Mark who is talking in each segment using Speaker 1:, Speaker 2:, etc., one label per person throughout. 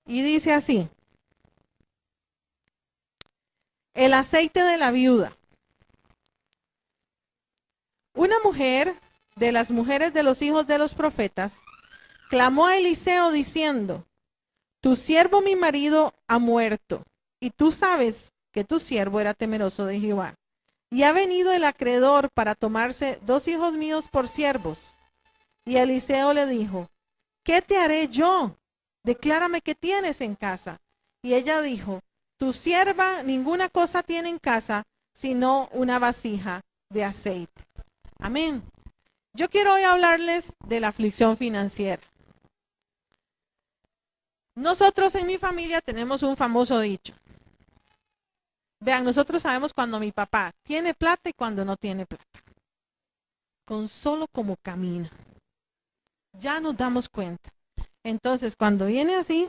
Speaker 1: Y dice así: el aceite de la viuda. Una mujer de las mujeres de los hijos de los profetas clamó a Eliseo diciendo: tu siervo mi marido ha muerto, y tú sabes que tu siervo era temeroso de Jehová. Y ha venido el acreedor para tomarse 2 hijos míos por siervos. Y Eliseo le dijo: ¿qué te haré yo? Declárame qué tienes en casa. Y ella dijo: tu sierva ninguna cosa tiene en casa, sino una vasija de aceite. Amén. Yo quiero hoy hablarles de la aflicción financiera. Nosotros en mi familia tenemos un famoso dicho. Vean, nosotros sabemos cuando mi papá tiene plata y cuando no tiene plata. Con solo como camina. Ya nos damos cuenta. Entonces, cuando viene así,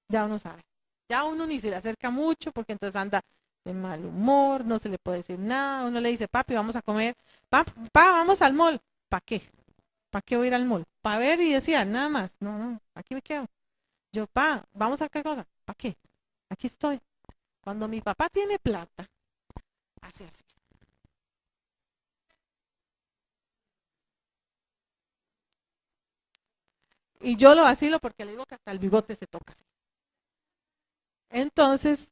Speaker 1: ya uno sabe. Ya uno ni se le acerca mucho porque entonces anda de mal humor, no se le puede decir nada. Uno le dice: papi, vamos a comer. Pa, vamos al mall. ¿Para qué? ¿Para qué voy a ir al mall? Para ver y decía, nada más. No, aquí me quedo. Yo, vamos a qué cosa. ¿Para qué? Aquí estoy. Cuando mi papá tiene plata, hace así. Y yo lo vacilo porque le digo que hasta el bigote se toca así. Entonces,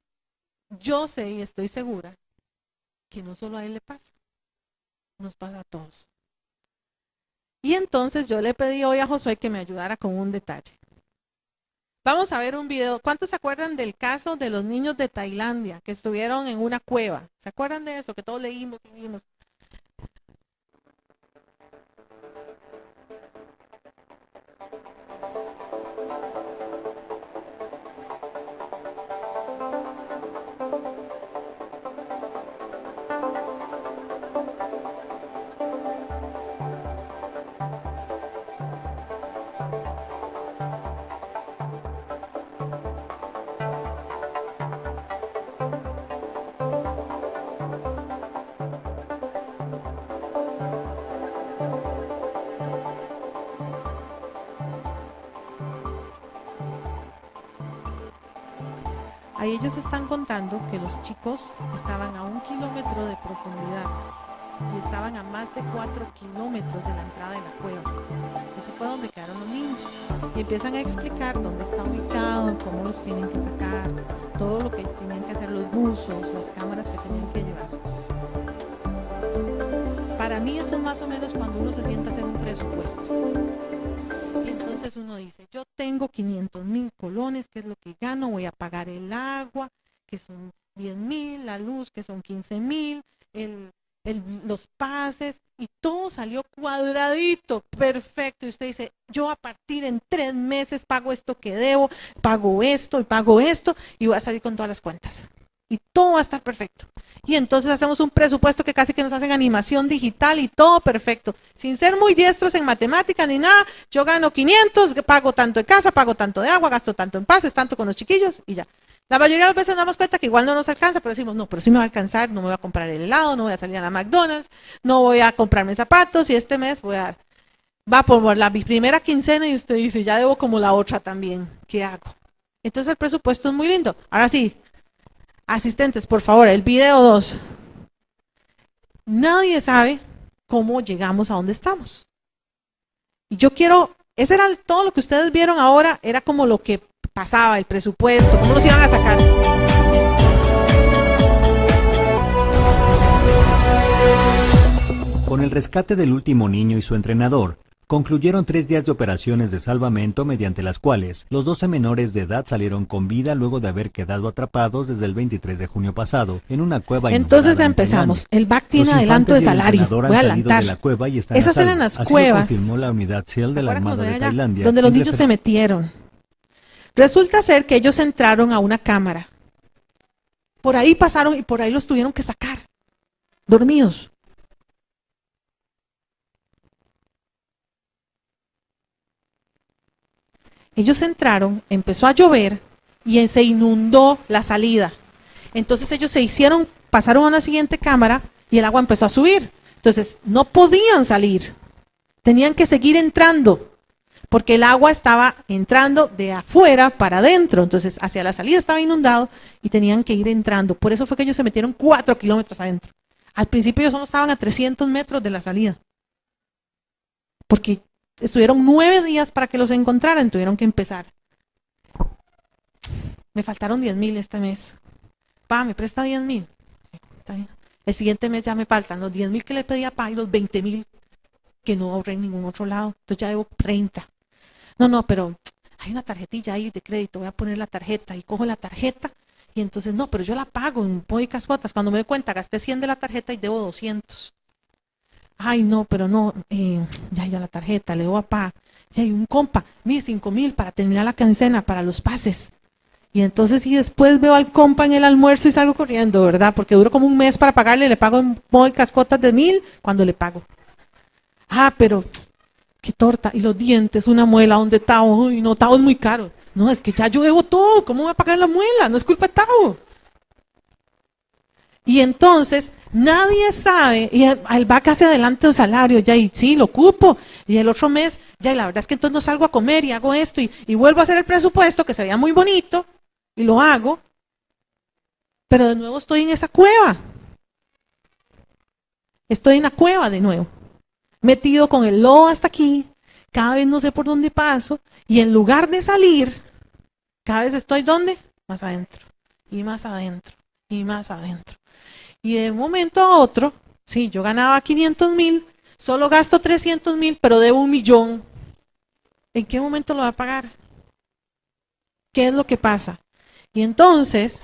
Speaker 1: yo sé y estoy segura que no solo a él le pasa, nos pasa a todos. Y entonces yo le pedí hoy a Josué que me ayudara con un detalle. Vamos a ver un video. ¿Cuántos se acuerdan del caso de los niños de Tailandia que estuvieron en una cueva? ¿Se acuerdan de eso? Que todos leímos y vimos. Ahí ellos están contando que los chicos estaban a 1 kilómetro de profundidad y estaban a más de 4 kilómetros de la entrada de la cueva. Eso fue donde quedaron los niños. Y empiezan a explicar dónde está ubicado, cómo los tienen que sacar, todo lo que tenían que hacer los buzos, las cámaras que tenían que llevar. Para mí eso es más o menos cuando uno se sienta a hacer un presupuesto. Y entonces uno dice: yo tengo 500,000 colones, que es lo que gano, voy a pagar el agua, que son 10,000, la luz, que son 15,000, los pases, y todo salió cuadradito, perfecto. Y usted dice: yo a partir en 3 meses pago esto que debo, pago esto y voy a salir con todas las cuentas. Y todo va a estar perfecto. Y entonces hacemos un presupuesto que casi que nos hacen animación digital y todo perfecto. Sin ser muy diestros en matemáticas ni nada, yo gano 500, pago tanto en casa, pago tanto de agua, gasto tanto en pases, tanto con los chiquillos y ya. La mayoría de las veces nos damos cuenta que igual no nos alcanza, pero decimos: no, pero sí me va a alcanzar, no me voy a comprar el helado, no voy a salir a la McDonald's, no voy a comprarme zapatos y este mes voy a dar. Va por la primera quincena y usted dice: ya debo como la otra también, ¿qué hago? Entonces el presupuesto es muy lindo. Ahora sí, asistentes, por favor, el video 2. Nadie sabe cómo llegamos a donde estamos. Y yo quiero, ese era todo lo que ustedes vieron ahora, era como lo que pasaba, el presupuesto, cómo nos iban a sacar.
Speaker 2: Con el rescate del último niño y su entrenador, concluyeron 3 días de operaciones de salvamento mediante las cuales los 12 menores de edad salieron con vida luego de haber quedado atrapados desde el 23 de junio pasado en una cueva.
Speaker 1: Entonces empezamos. El BAC tiene adelanto de salario. Voy a adelantar. Esas eran las cuevas.
Speaker 2: Confirmó la unidad SEAL de la Armada de Tailandia,
Speaker 1: donde los niños se metieron. Resulta ser que ellos entraron a una cámara. Por ahí pasaron y por ahí los tuvieron que sacar. Dormidos. Ellos entraron, empezó a llover y se inundó la salida. Entonces ellos pasaron a una siguiente cámara y el agua empezó a subir. Entonces no podían salir, tenían que seguir entrando. porque el agua estaba entrando de afuera para adentro, entonces hacia la salida estaba inundado y tenían que ir entrando. Por eso fue que ellos se metieron 4 kilómetros adentro. Al principio ellos solo estaban a 300 metros de la salida, porque estuvieron 9 días para que los encontraran, tuvieron que empezar. Me faltaron 10,000 este mes. Pa, ¿me presta 10,000? Sí, está bien. El siguiente mes ya me faltan los 10,000 que le pedí a Pa y los 20,000 que no ahorré en ningún otro lado. Entonces ya debo 30. No, pero hay una tarjetilla ahí de crédito, voy a poner la tarjeta y cojo la tarjeta y entonces no, pero yo la pago en módicas cuotas. Cuando me doy cuenta, gasté 100 de la tarjeta y debo 200. Ay, no, pero no, ya la tarjeta, le debo a Pa. Ya hay un compa, 5,000 para terminar la quincena, para los pases. Y entonces y después veo al compa en el almuerzo y salgo corriendo, ¿verdad? Porque duro como un mes para pagarle, le pago en módicas cuotas de 1,000 cuando le pago. Ah, pero qué torta. Y los dientes, una muela, ¿dónde Tao? Uy, no, Tao es muy caro. No, es que ya yo debo todo. ¿Cómo voy a pagar la muela? No es culpa de Tao. Y entonces nadie sabe, y él va casi adelante del salario, ya, y sí, lo ocupo. Y el otro mes, ya, y la verdad es que entonces no salgo a comer y hago esto, y vuelvo a hacer el presupuesto que se veía muy bonito, y lo hago. Pero de nuevo estoy en esa cueva. Estoy en la cueva de nuevo. Metido con el lodo hasta aquí, cada vez no sé por dónde paso, y en lugar de salir, cada vez estoy ¿dónde? Más adentro, y más adentro, y más adentro. Y de un momento a otro, sí, yo ganaba 500,000, solo gasto 300,000, pero debo 1,000,000. ¿En qué momento lo va a pagar? ¿Qué es lo que pasa? Y entonces,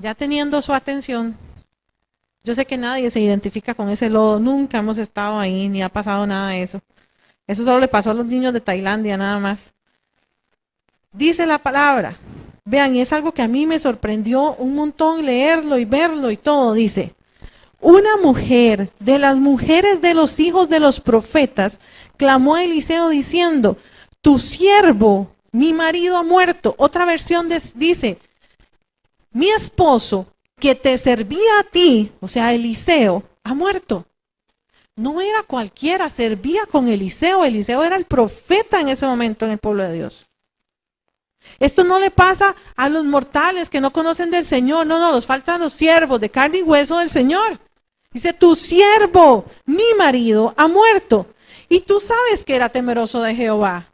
Speaker 1: ya teniendo su atención, yo sé que nadie se identifica con ese lodo, nunca hemos estado ahí, ni ha pasado nada de eso. Eso solo le pasó a los niños de Tailandia, nada más. Dice la palabra, vean, y es algo que a mí me sorprendió un montón leerlo y verlo y todo, dice, una mujer de las mujeres de los hijos de los profetas clamó a Eliseo diciendo, tu siervo, mi marido ha muerto. Otra versión dice, mi esposo que te servía a ti, o sea, Eliseo, ha muerto. No era cualquiera, servía con Eliseo. Eliseo era el profeta en ese momento en el pueblo de Dios. Esto no le pasa a los mortales que no conocen del Señor. No, los faltan los siervos de carne y hueso del Señor. Dice, tu siervo, mi marido, ha muerto. Y tú sabes que era temeroso de Jehová.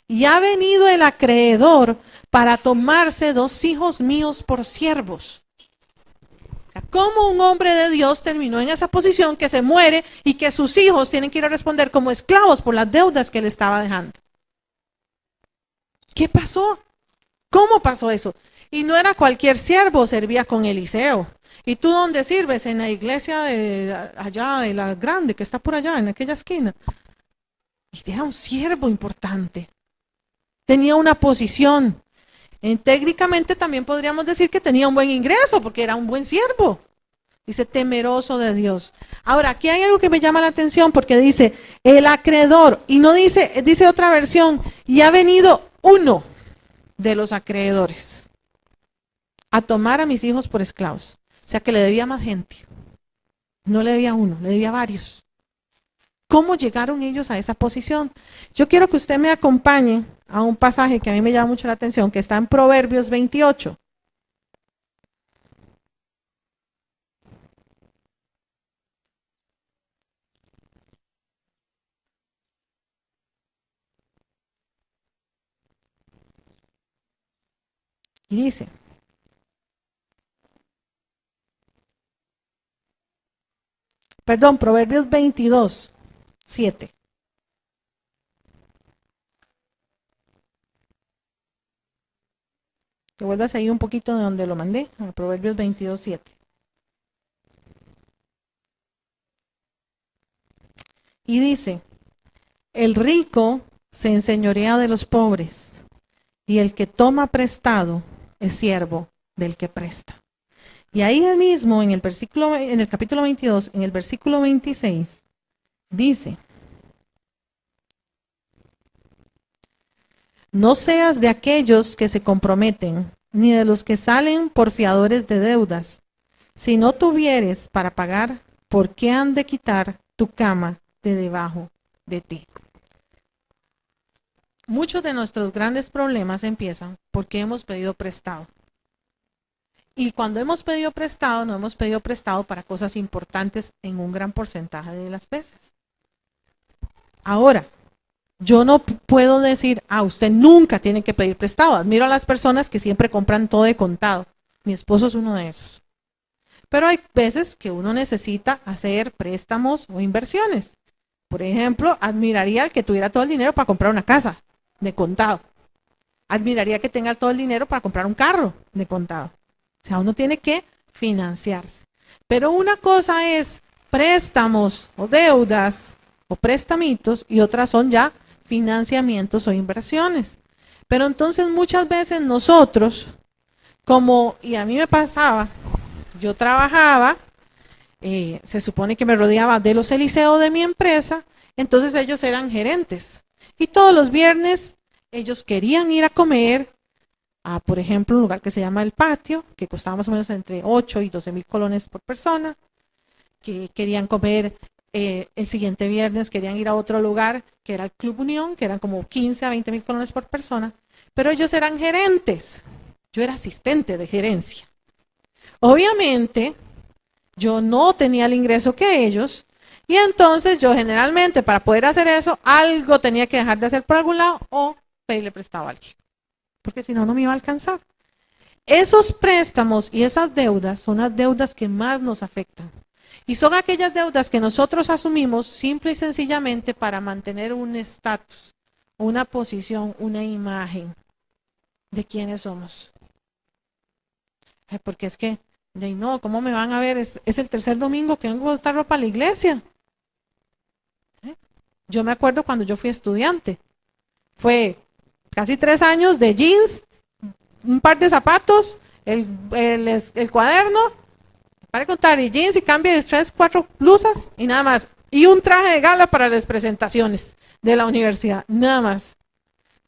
Speaker 1: Y ha venido el acreedor para tomarse 2 hijos míos por siervos. ¿Cómo un hombre de Dios terminó en esa posición que se muere y que sus hijos tienen que ir a responder como esclavos por las deudas que le estaba dejando? ¿Qué pasó? ¿Cómo pasó eso? Y no era cualquier siervo, servía con Eliseo. ¿Y tú dónde sirves? En la iglesia de allá, de la grande, que está por allá, en aquella esquina. Y era un siervo importante. Tenía una posición. Técnicamente también podríamos decir que tenía un buen ingreso, porque era un buen siervo. Dice, temeroso de Dios. Ahora, aquí hay algo que me llama la atención, porque dice, el acreedor, y no dice, dice otra versión, y ha venido uno de los acreedores a tomar a mis hijos por esclavos. O sea que le debía más gente. No le debía uno, le debía varios. ¿Cómo llegaron ellos a esa posición? Yo quiero que usted me acompañe a un pasaje que a mí me llama mucho la atención, que está en Proverbios 28. Y dice, Proverbios 22, 7. Que vuelvas ahí un poquito de donde lo mandé, a Proverbios 22, 7. Y dice, el rico se enseñorea de los pobres, y el que toma prestado es siervo del que presta. Y ahí mismo, en el capítulo 22, en el versículo 26, dice, no seas de aquellos que se comprometen, ni de los que salen por fiadores de deudas. Si no tuvieres para pagar, ¿por qué han de quitar tu cama de debajo de ti? muchos de nuestros grandes problemas empiezan porque hemos pedido prestado. Y cuando hemos pedido prestado, no hemos pedido prestado para cosas importantes en un gran porcentaje de las veces. Ahora, yo no puedo decir, usted nunca tiene que pedir prestado. Admiro a las personas que siempre compran todo de contado. Mi esposo es uno de esos. Pero hay veces que uno necesita hacer préstamos o inversiones. Por ejemplo, admiraría al que tuviera todo el dinero para comprar una casa de contado. Admiraría que tenga todo el dinero para comprar un carro de contado. O sea, uno tiene que financiarse. Pero una cosa es préstamos o deudas o prestamitos y otras son ya financiamientos o inversiones. Pero entonces muchas veces nosotros, y a mí me pasaba, yo trabajaba, se supone que me rodeaba de los Eliseo de mi empresa, entonces ellos eran gerentes. Y todos los viernes ellos querían ir a comer a, por ejemplo, un lugar que se llama El Patio, que costaba más o menos entre 8 y 12 mil colones por persona, que querían comer el siguiente viernes, querían ir a otro lugar, que era el Club Unión, que eran como 15 a 20 mil colones por persona, pero ellos eran gerentes, yo era asistente de gerencia. Obviamente, yo no tenía el ingreso que ellos, y entonces yo generalmente para poder hacer eso, algo tenía que dejar de hacer por algún lado o pedirle prestado a alguien, porque si no, no me iba a alcanzar. Esos préstamos y esas deudas son las deudas que más nos afectan. Y son aquellas deudas que nosotros asumimos simple y sencillamente para mantener un estatus, una posición, una imagen de quiénes somos. Porque es que, no, ¿cómo me van a ver? Es el tercer domingo que vengo a buscar ropa a la iglesia. Yo me acuerdo cuando yo fui estudiante. Fue casi 3 años de jeans, un par de zapatos, el cuaderno, para contar, y jeans y cambio de 3, 4 blusas y nada más. Y un traje de gala para las presentaciones de la universidad, nada más.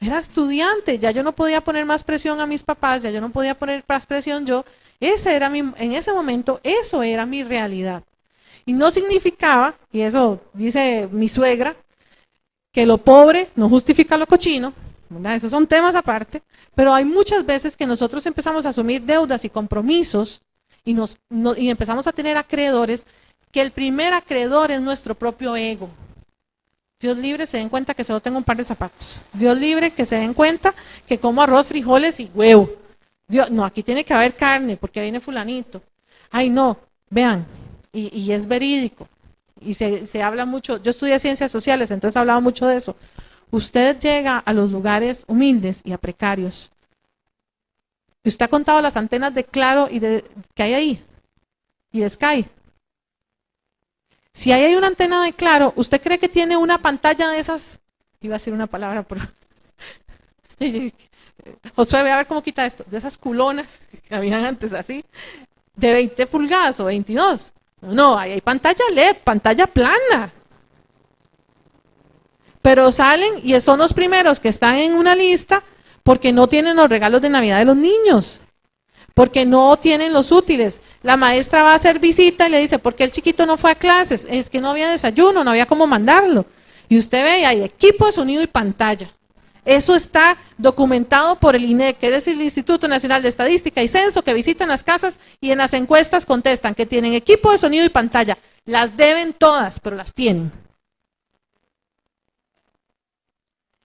Speaker 1: Era estudiante, ya yo no podía poner más presión a mis papás, ya yo no podía poner más presión yo. En ese momento, eso era mi realidad. Y no significaba, y eso dice mi suegra, que lo pobre no justifica lo cochino, ¿verdad? Esos son temas aparte, pero hay muchas veces que nosotros empezamos a asumir deudas y compromisos y empezamos a tener acreedores, que el primer acreedor es nuestro propio ego. Dios libre se den cuenta que solo tengo un par de zapatos. Dios libre que se den cuenta que como arroz, frijoles y huevo. No, aquí tiene que haber carne porque viene fulanito. Ay, no, vean, y es verídico. Y se habla mucho, yo estudié ciencias sociales, entonces hablaba mucho de eso. Usted llega a los lugares humildes y a precarios. Y usted ha contado las antenas de Claro que hay ahí, y de Sky. Si ahí hay una antena de Claro, ¿usted cree que tiene una pantalla de esas? Iba a decir una palabra, pero Josué, ve a ver cómo quita esto. De esas culonas que habían antes así, de 20 pulgadas o 22. No, ahí hay pantalla LED, pantalla plana. Pero salen y son los primeros que están en una lista porque no tienen los regalos de Navidad de los niños. Porque no tienen los útiles. La maestra va a hacer visita y le dice, ¿por qué el chiquito no fue a clases? Es que no había desayuno, no había cómo mandarlo. Y usted ve, hay equipo de sonido y pantalla. Eso está documentado por el INEC, que es el Instituto Nacional de Estadística y Censo, que visitan las casas y en las encuestas contestan que tienen equipo de sonido y pantalla. Las deben todas, pero las tienen.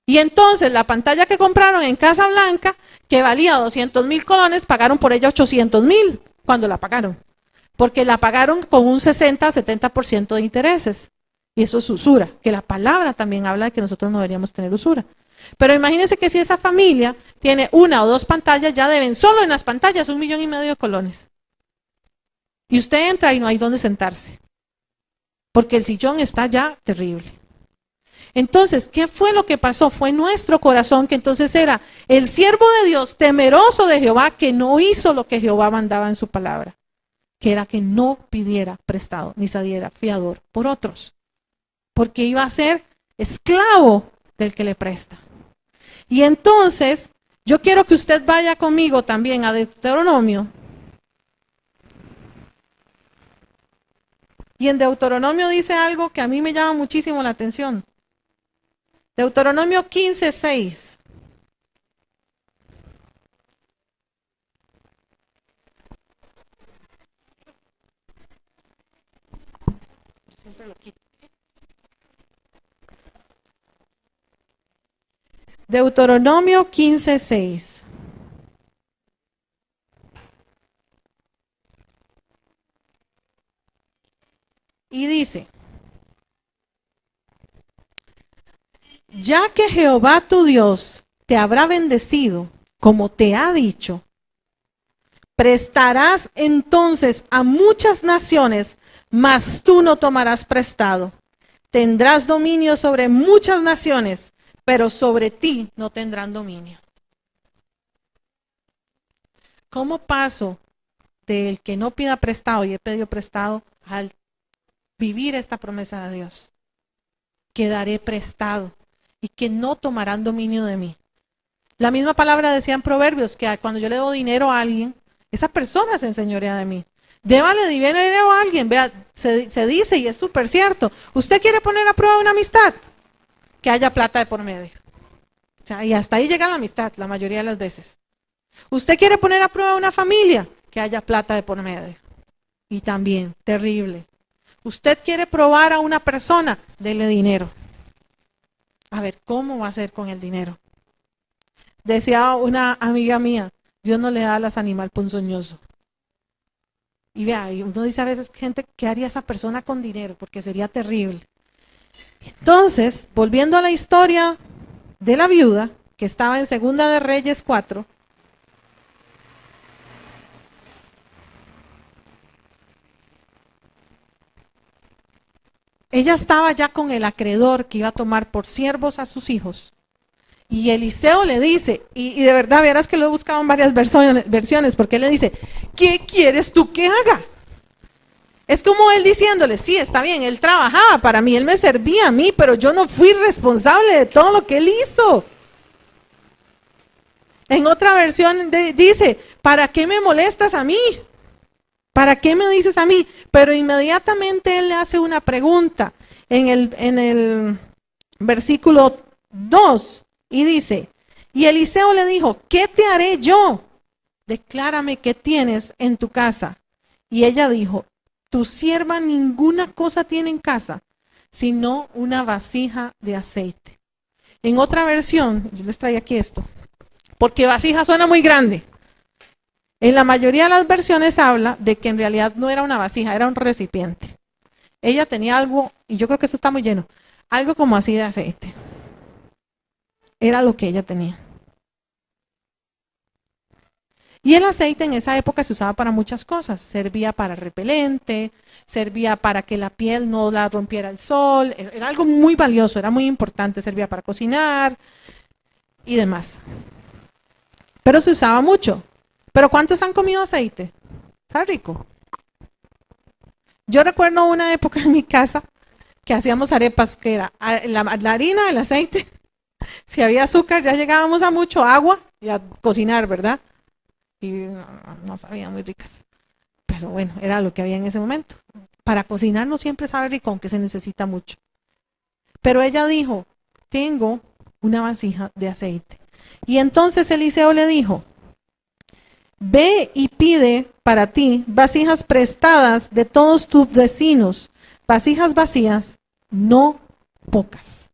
Speaker 1: Y entonces la pantalla que compraron en Casa Blanca, que valía 200 mil colones, pagaron por ella 800 mil cuando la pagaron. Porque la pagaron con un 60-70% de intereses. Y eso es usura, que la palabra también habla de que nosotros no deberíamos tener usura. Pero imagínense que si esa familia tiene 1 o 2 pantallas, ya deben solo en las pantallas 1,5 millones de colones. Y usted entra y no hay dónde sentarse. Porque el sillón está ya terrible. Entonces, ¿qué fue lo que pasó? Fue nuestro corazón, que entonces era el siervo de Dios, temeroso de Jehová, que no hizo lo que Jehová mandaba en su palabra, que era que no pidiera prestado, ni se diera fiador por otros, porque iba a ser esclavo del que le presta. Y entonces, yo quiero que usted vaya conmigo también a Deuteronomio. Y en Deuteronomio dice algo que a mí me llama muchísimo la atención. Deuteronomio 15:6. Siempre lo quito. Deuteronomio 15:6. Y dice: ya que Jehová tu Dios te habrá bendecido, como te ha dicho, prestarás entonces a muchas naciones, mas tú no tomarás prestado. Tendrás dominio sobre muchas naciones, pero sobre ti no tendrán dominio. ¿Cómo paso del que no pida prestado y he pedido prestado al vivir esta promesa de Dios? Quedaré prestado y que no tomarán dominio de mí. La misma palabra decía en Proverbios que cuando yo le doy dinero a alguien, esa persona se enseñorea de mí. Débale dinero a alguien. Vea, se dice, y es súper cierto, usted quiere poner a prueba una amistad, que haya plata de por medio. O sea, y hasta ahí llega la amistad la mayoría de las veces. Usted quiere poner a prueba una familia, que haya plata de por medio. Y también, terrible. Usted quiere probar a una persona, dele dinero. A ver, ¿cómo va a ser con el dinero? Decía una amiga mía, Dios no le da a las animales ponzoñoso. Y vea, y uno dice a veces, gente, ¿qué haría esa persona con dinero? Porque sería terrible. Entonces, volviendo a la historia de la viuda, que estaba en Segunda de Reyes 4, ella estaba ya con el acreedor que iba a tomar por siervos a sus hijos. Y Eliseo le dice, y de verdad verás que lo he buscado en varias versiones, porque él le dice, ¿qué quieres tú que haga? Es como él diciéndole, sí, está bien, él trabajaba para mí, él me servía a mí, pero yo no fui responsable de todo lo que él hizo. En otra versión dice, ¿para qué me molestas a mí? ¿Para qué me dices a mí? Pero inmediatamente él le hace una pregunta en el versículo 2 y dice, y Eliseo le dijo, ¿qué te haré yo? Declárame qué tienes en tu casa. Y ella dijo, tu sierva ninguna cosa tiene en casa, sino una vasija de aceite. En otra versión, yo les traigo aquí esto, porque vasija suena muy grande. En la mayoría de las versiones habla de que en realidad no era una vasija, era un recipiente. Ella tenía algo, y yo creo que esto está muy lleno, algo como así de aceite. Era lo que ella tenía. Y el aceite en esa época se usaba para muchas cosas. Servía para repelente, servía para que la piel no la rompiera el sol. Era algo muy valioso, era muy importante, servía para cocinar y demás. Pero se usaba mucho. ¿Pero cuántos han comido aceite? Está rico. Yo recuerdo una época en mi casa que hacíamos arepas, que era la harina, el aceite. Si había azúcar, ya llegábamos a mucho agua y a cocinar, ¿verdad? Y no sabían muy ricas. Pero bueno, era lo que había en ese momento. Para cocinar no siempre sabe rico, aunque se necesita mucho. Pero ella dijo, tengo una vasija de aceite. Y entonces Eliseo le dijo, ve y pide para ti vasijas prestadas de todos tus vecinos, vasijas vacías, no pocas.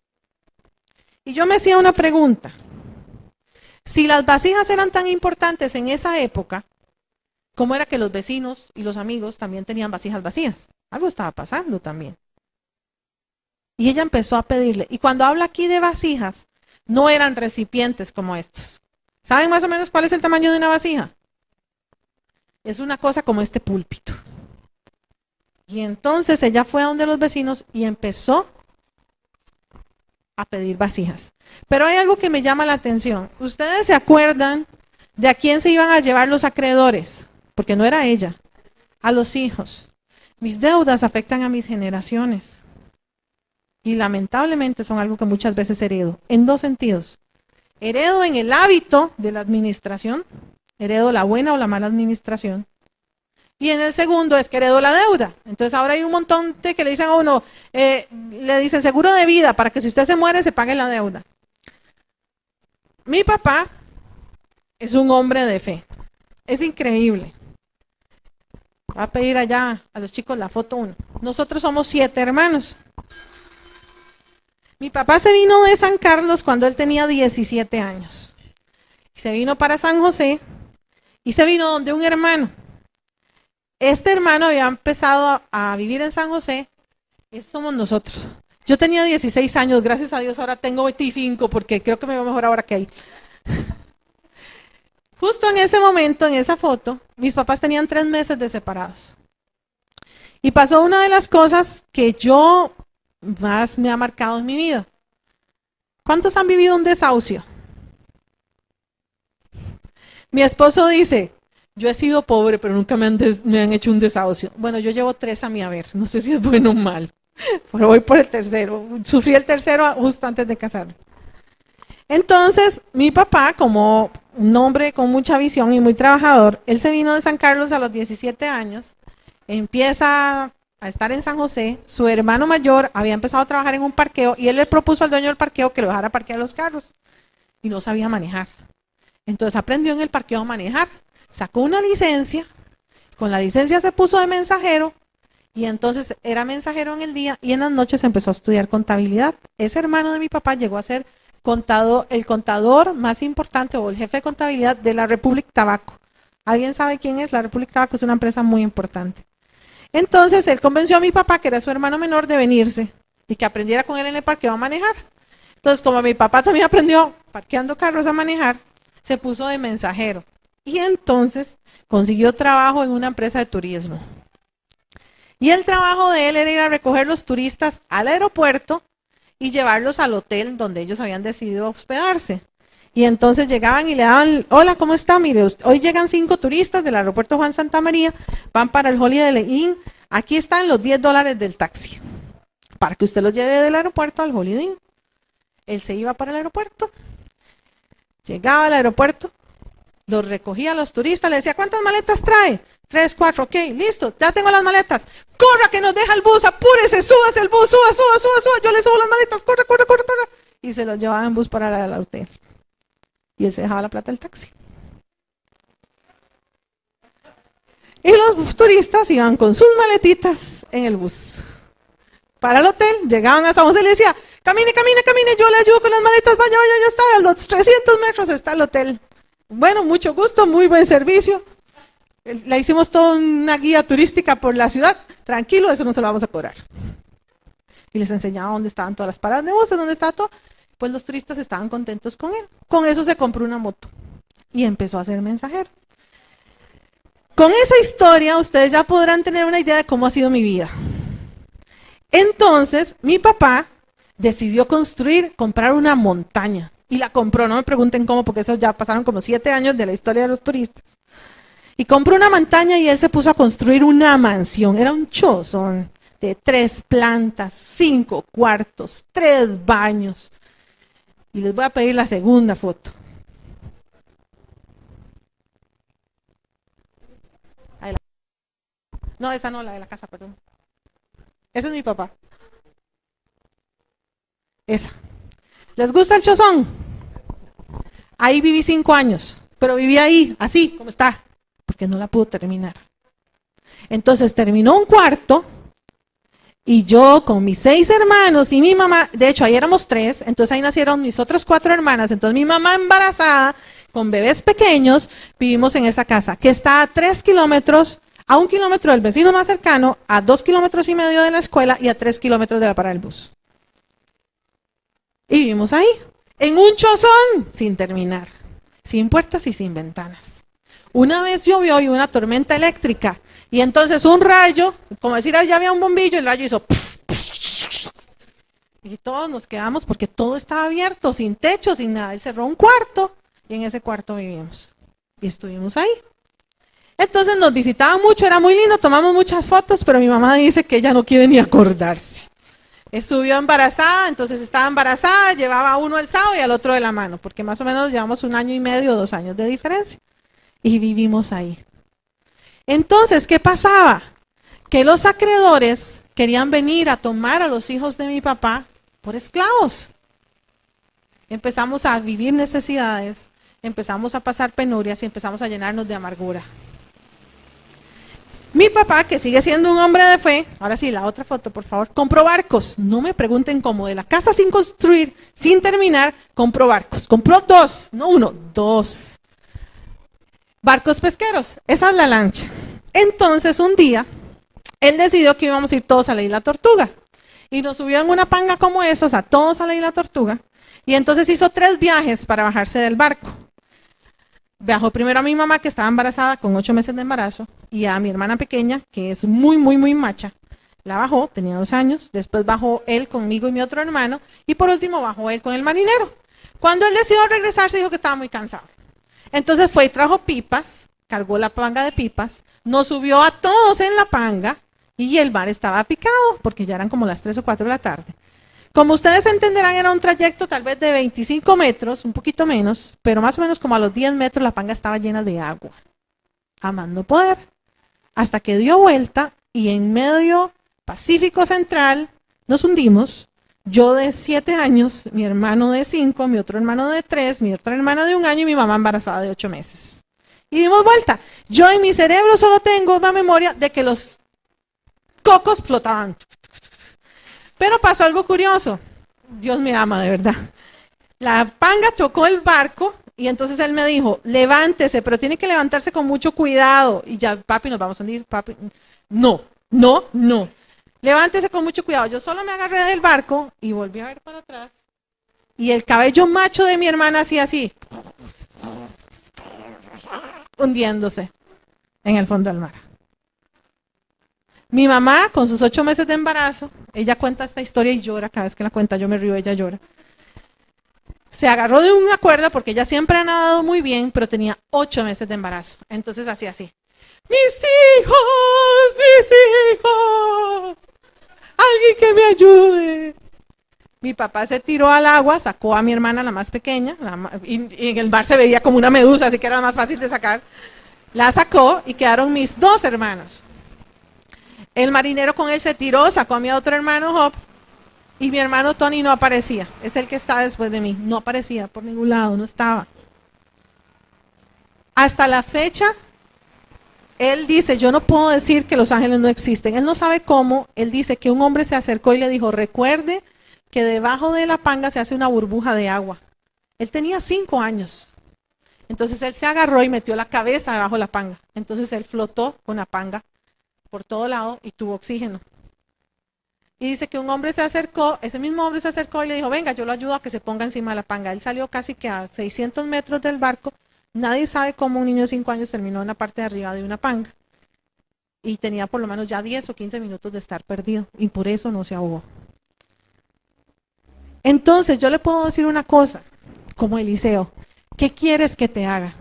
Speaker 1: Y yo me hacía una pregunta. Si las vasijas eran tan importantes en esa época, ¿cómo era que los vecinos y los amigos también tenían vasijas vacías? Algo estaba pasando también. Y ella empezó a pedirle. Y cuando habla aquí de vasijas, no eran recipientes como estos. ¿Saben más o menos cuál es el tamaño de una vasija? Es una cosa como este púlpito. Y entonces ella fue a donde los vecinos y empezó a pedir vasijas. Pero hay algo que me llama la atención. ¿Ustedes se acuerdan de a quién se iban a llevar los acreedores? Porque no era ella, a los hijos. Mis deudas afectan a mis generaciones. Y lamentablemente son algo que muchas veces heredo, en dos sentidos. Heredo en el hábito de la administración, heredo la buena o la mala administración. Y en el segundo es que heredó la deuda. Entonces ahora hay un montón de que le dicen a uno, le dicen seguro de vida para que si usted se muere se pague la deuda. Mi papá es un hombre de fe. Es increíble. Voy a pedir allá a los chicos la foto 1. Nosotros somos 7 hermanos. Mi papá se vino de San Carlos cuando él tenía 17 años. Se vino para San José y se vino donde un hermano. Este hermano había empezado a vivir en San José. Estos somos nosotros. Yo tenía 16 años, gracias a Dios ahora tengo 25 porque creo que me va mejor ahora que ahí. Justo en ese momento, en esa foto, mis papás tenían 3 meses de separados. Y pasó una de las cosas que yo más me ha marcado en mi vida. ¿Cuántos han vivido un desahucio? Mi esposo dice, yo he sido pobre, pero nunca me han hecho un desahucio. Bueno, yo llevo 3 a mi haber, no sé si es bueno o mal, pero voy por el tercero. Sufrí el tercero justo antes de casarme. Entonces, mi papá, como un hombre con mucha visión y muy trabajador, él se vino de San Carlos a los 17 años, empieza a estar en San José, su hermano mayor había empezado a trabajar en un parqueo y él le propuso al dueño del parqueo que lo dejara parquear los carros y no sabía manejar. Entonces aprendió en el parqueo a manejar, sacó una licencia, con la licencia se puso de mensajero y entonces era mensajero en el día y en las noches empezó a estudiar contabilidad. Ese hermano de mi papá llegó a ser el contador más importante o el jefe de contabilidad de la Republic Tabaco. ¿Alguien sabe quién es? La Republic Tabaco es una empresa muy importante. Entonces él convenció a mi papá, que era su hermano menor, de venirse y que aprendiera con él en el parqueo a manejar. Entonces, como mi papá también aprendió parqueando carros a manejar, se puso de mensajero y entonces consiguió trabajo en una empresa de turismo. Y el trabajo de él era ir a recoger los turistas al aeropuerto y llevarlos al hotel donde ellos habían decidido hospedarse. Y entonces llegaban y le daban, hola, ¿cómo está? Mire, hoy llegan 5 turistas del aeropuerto Juan Santa María, van para el Holiday Inn, aquí están los $10 del taxi, para que usted los lleve del aeropuerto al Holiday Inn. Él se iba para el aeropuerto, llegaba al aeropuerto, los recogía a los turistas, le decía, ¿cuántas maletas trae? 3, 4, ok, listo, ya tengo las maletas. Corra que nos deja el bus, apúrese, súbase el bus, suba, yo le subo las maletas, corra. Y se los llevaba en bus para el hotel. Y él se dejaba la plata del taxi. Y los turistas iban con sus maletitas en el bus para el hotel, llegaban a San José y le decía, camine, yo le ayudo con las maletas, vaya, ya está, a los 300 metros está el hotel. Bueno, mucho gusto, muy buen servicio. Le hicimos toda una guía turística por la ciudad. Tranquilo, eso no se lo vamos a cobrar. Y les enseñaba dónde estaban todas las paradas de buses, dónde estaba todo. Pues los turistas estaban contentos con él. Con eso se compró una moto y empezó a ser mensajero. Con esa historia ustedes ya podrán tener una idea de cómo ha sido mi vida. Entonces, mi papá decidió comprar una montaña. Y la compró, no me pregunten cómo, porque esos ya pasaron como 7 años de la historia de los turistas. Y compró una montaña y él se puso a construir una mansión. Era un chozón de 3 plantas, 5 cuartos, 3 baños. Y les voy a pedir la segunda foto. No, esa no, la de la casa, perdón. Ese es mi papá. Esa. ¿Les gusta el chozón? Ahí viví 5 años, pero viví ahí, así como está, porque no la pudo terminar. Entonces terminó un cuarto y yo con mis 6 hermanos y mi mamá, de hecho ahí éramos 3, entonces ahí nacieron mis otras 4 hermanas, entonces mi mamá embarazada, con bebés pequeños, vivimos en esa casa, que está a 3 kilómetros, a 1 kilómetro del vecino más cercano, a 2,5 kilómetros de la escuela y a 3 kilómetros de la parada del bus. Y vivimos ahí, en un chozón, sin terminar, sin puertas y sin ventanas. Una vez llovió y una tormenta eléctrica, y entonces un rayo, como decir, ya había un bombillo, el rayo hizo... Y todos nos quedamos porque todo estaba abierto, sin techo, sin nada. Él cerró un cuarto, y en ese cuarto vivimos. Y estuvimos ahí. Entonces nos visitaban mucho, era muy lindo, tomamos muchas fotos, pero mi mamá dice que ella no quiere ni acordarse. Estuvo embarazada, entonces estaba embarazada, llevaba a uno alzado y al otro de la mano, porque más o menos llevamos 1 año y medio, 2 años de diferencia. Y vivimos ahí. Entonces, ¿qué pasaba? Que los acreedores querían venir a tomar a los hijos de mi papá por esclavos. Empezamos a vivir necesidades, empezamos a pasar penurias y empezamos a llenarnos de amargura. Mi papá, que sigue siendo un hombre de fe, ahora sí, la otra foto, por favor, compró barcos. No me pregunten cómo, de la casa sin construir, sin terminar, compró barcos. Compró dos, no uno, dos. Barcos pesqueros, esa es la lancha. Entonces, un día, él decidió que íbamos a ir todos a la Isla Tortuga. Y nos subió en una panga como esos, a todos a la Isla Tortuga. Y entonces hizo 3 viajes para bajarse del barco. Viajó primero a mi mamá, que estaba embarazada con 8 meses de embarazo, y a mi hermana pequeña, que es muy macha. La bajó, tenía 2 años, después bajó él conmigo y mi otro hermano, y por último bajó él con el marinero. Cuando él decidió regresarse, dijo que estaba muy cansado. Entonces fue y trajo pipas, cargó la panga de pipas, nos subió a todos en la panga, y el mar estaba picado, porque ya eran como las 3 o 4 de la tarde. Como ustedes entenderán, era un trayecto tal vez de 25 metros, un poquito menos, pero más o menos como a los 10 metros la panga estaba llena de agua, a más no poder, hasta que dio vuelta y en medio Pacífico Central nos hundimos, yo de 7 años, mi hermano de 5, mi otro hermano de 3, mi otra hermana de 1 año y mi mamá embarazada de 8 meses. Y dimos vuelta. Yo en mi cerebro solo tengo una memoria de que los cocos flotaban. Pero pasó algo curioso. Dios me ama, de verdad. La panga chocó el barco y entonces él me dijo, levántese, pero tiene que levantarse con mucho cuidado. Y ya, papi, nos vamos a hundir, papi. No. Levántese con mucho cuidado. Yo solo me agarré del barco y volví a ver para atrás. Y el cabello macho de mi hermana hacía así, hundiéndose en el fondo del mar. Mi mamá, con sus 8 meses de embarazo, ella cuenta esta historia y llora, cada vez que la cuenta yo me río, ella llora. Se agarró de una cuerda porque ella siempre ha nadado muy bien, pero tenía 8 meses de embarazo. Entonces hacía así. ¡Mis hijos! ¡Alguien que me ayude! Mi papá se tiró al agua, sacó a mi hermana, la más pequeña, y en el mar se veía como una medusa, así que era más fácil de sacar. La sacó y quedaron mis 2 hermanos. El marinero con él se tiró, sacó a mi otro hermano Job, y mi hermano Tony no aparecía. Es el que está después de mí. No aparecía por ningún lado, no estaba. Hasta la fecha, él dice, yo no puedo decir que los ángeles no existen. Él no sabe cómo. Él dice que un hombre se acercó y le dijo, recuerde que debajo de la panga se hace una burbuja de agua. Él tenía 5 años. Entonces él se agarró y metió la cabeza debajo de la panga. Entonces él flotó con la panga por todo lado y tuvo oxígeno. Y dice que un hombre se acercó, ese mismo hombre se acercó y le dijo, venga, yo lo ayudo a que se ponga encima de la panga. Él salió casi que a 600 metros del barco. Nadie sabe cómo un niño de 5 años terminó en la parte de arriba de una panga. Y tenía por lo menos ya 10 o 15 minutos de estar perdido. Y por eso no se ahogó. Entonces yo le puedo decir una cosa, como Eliseo. ¿Qué quieres que te haga?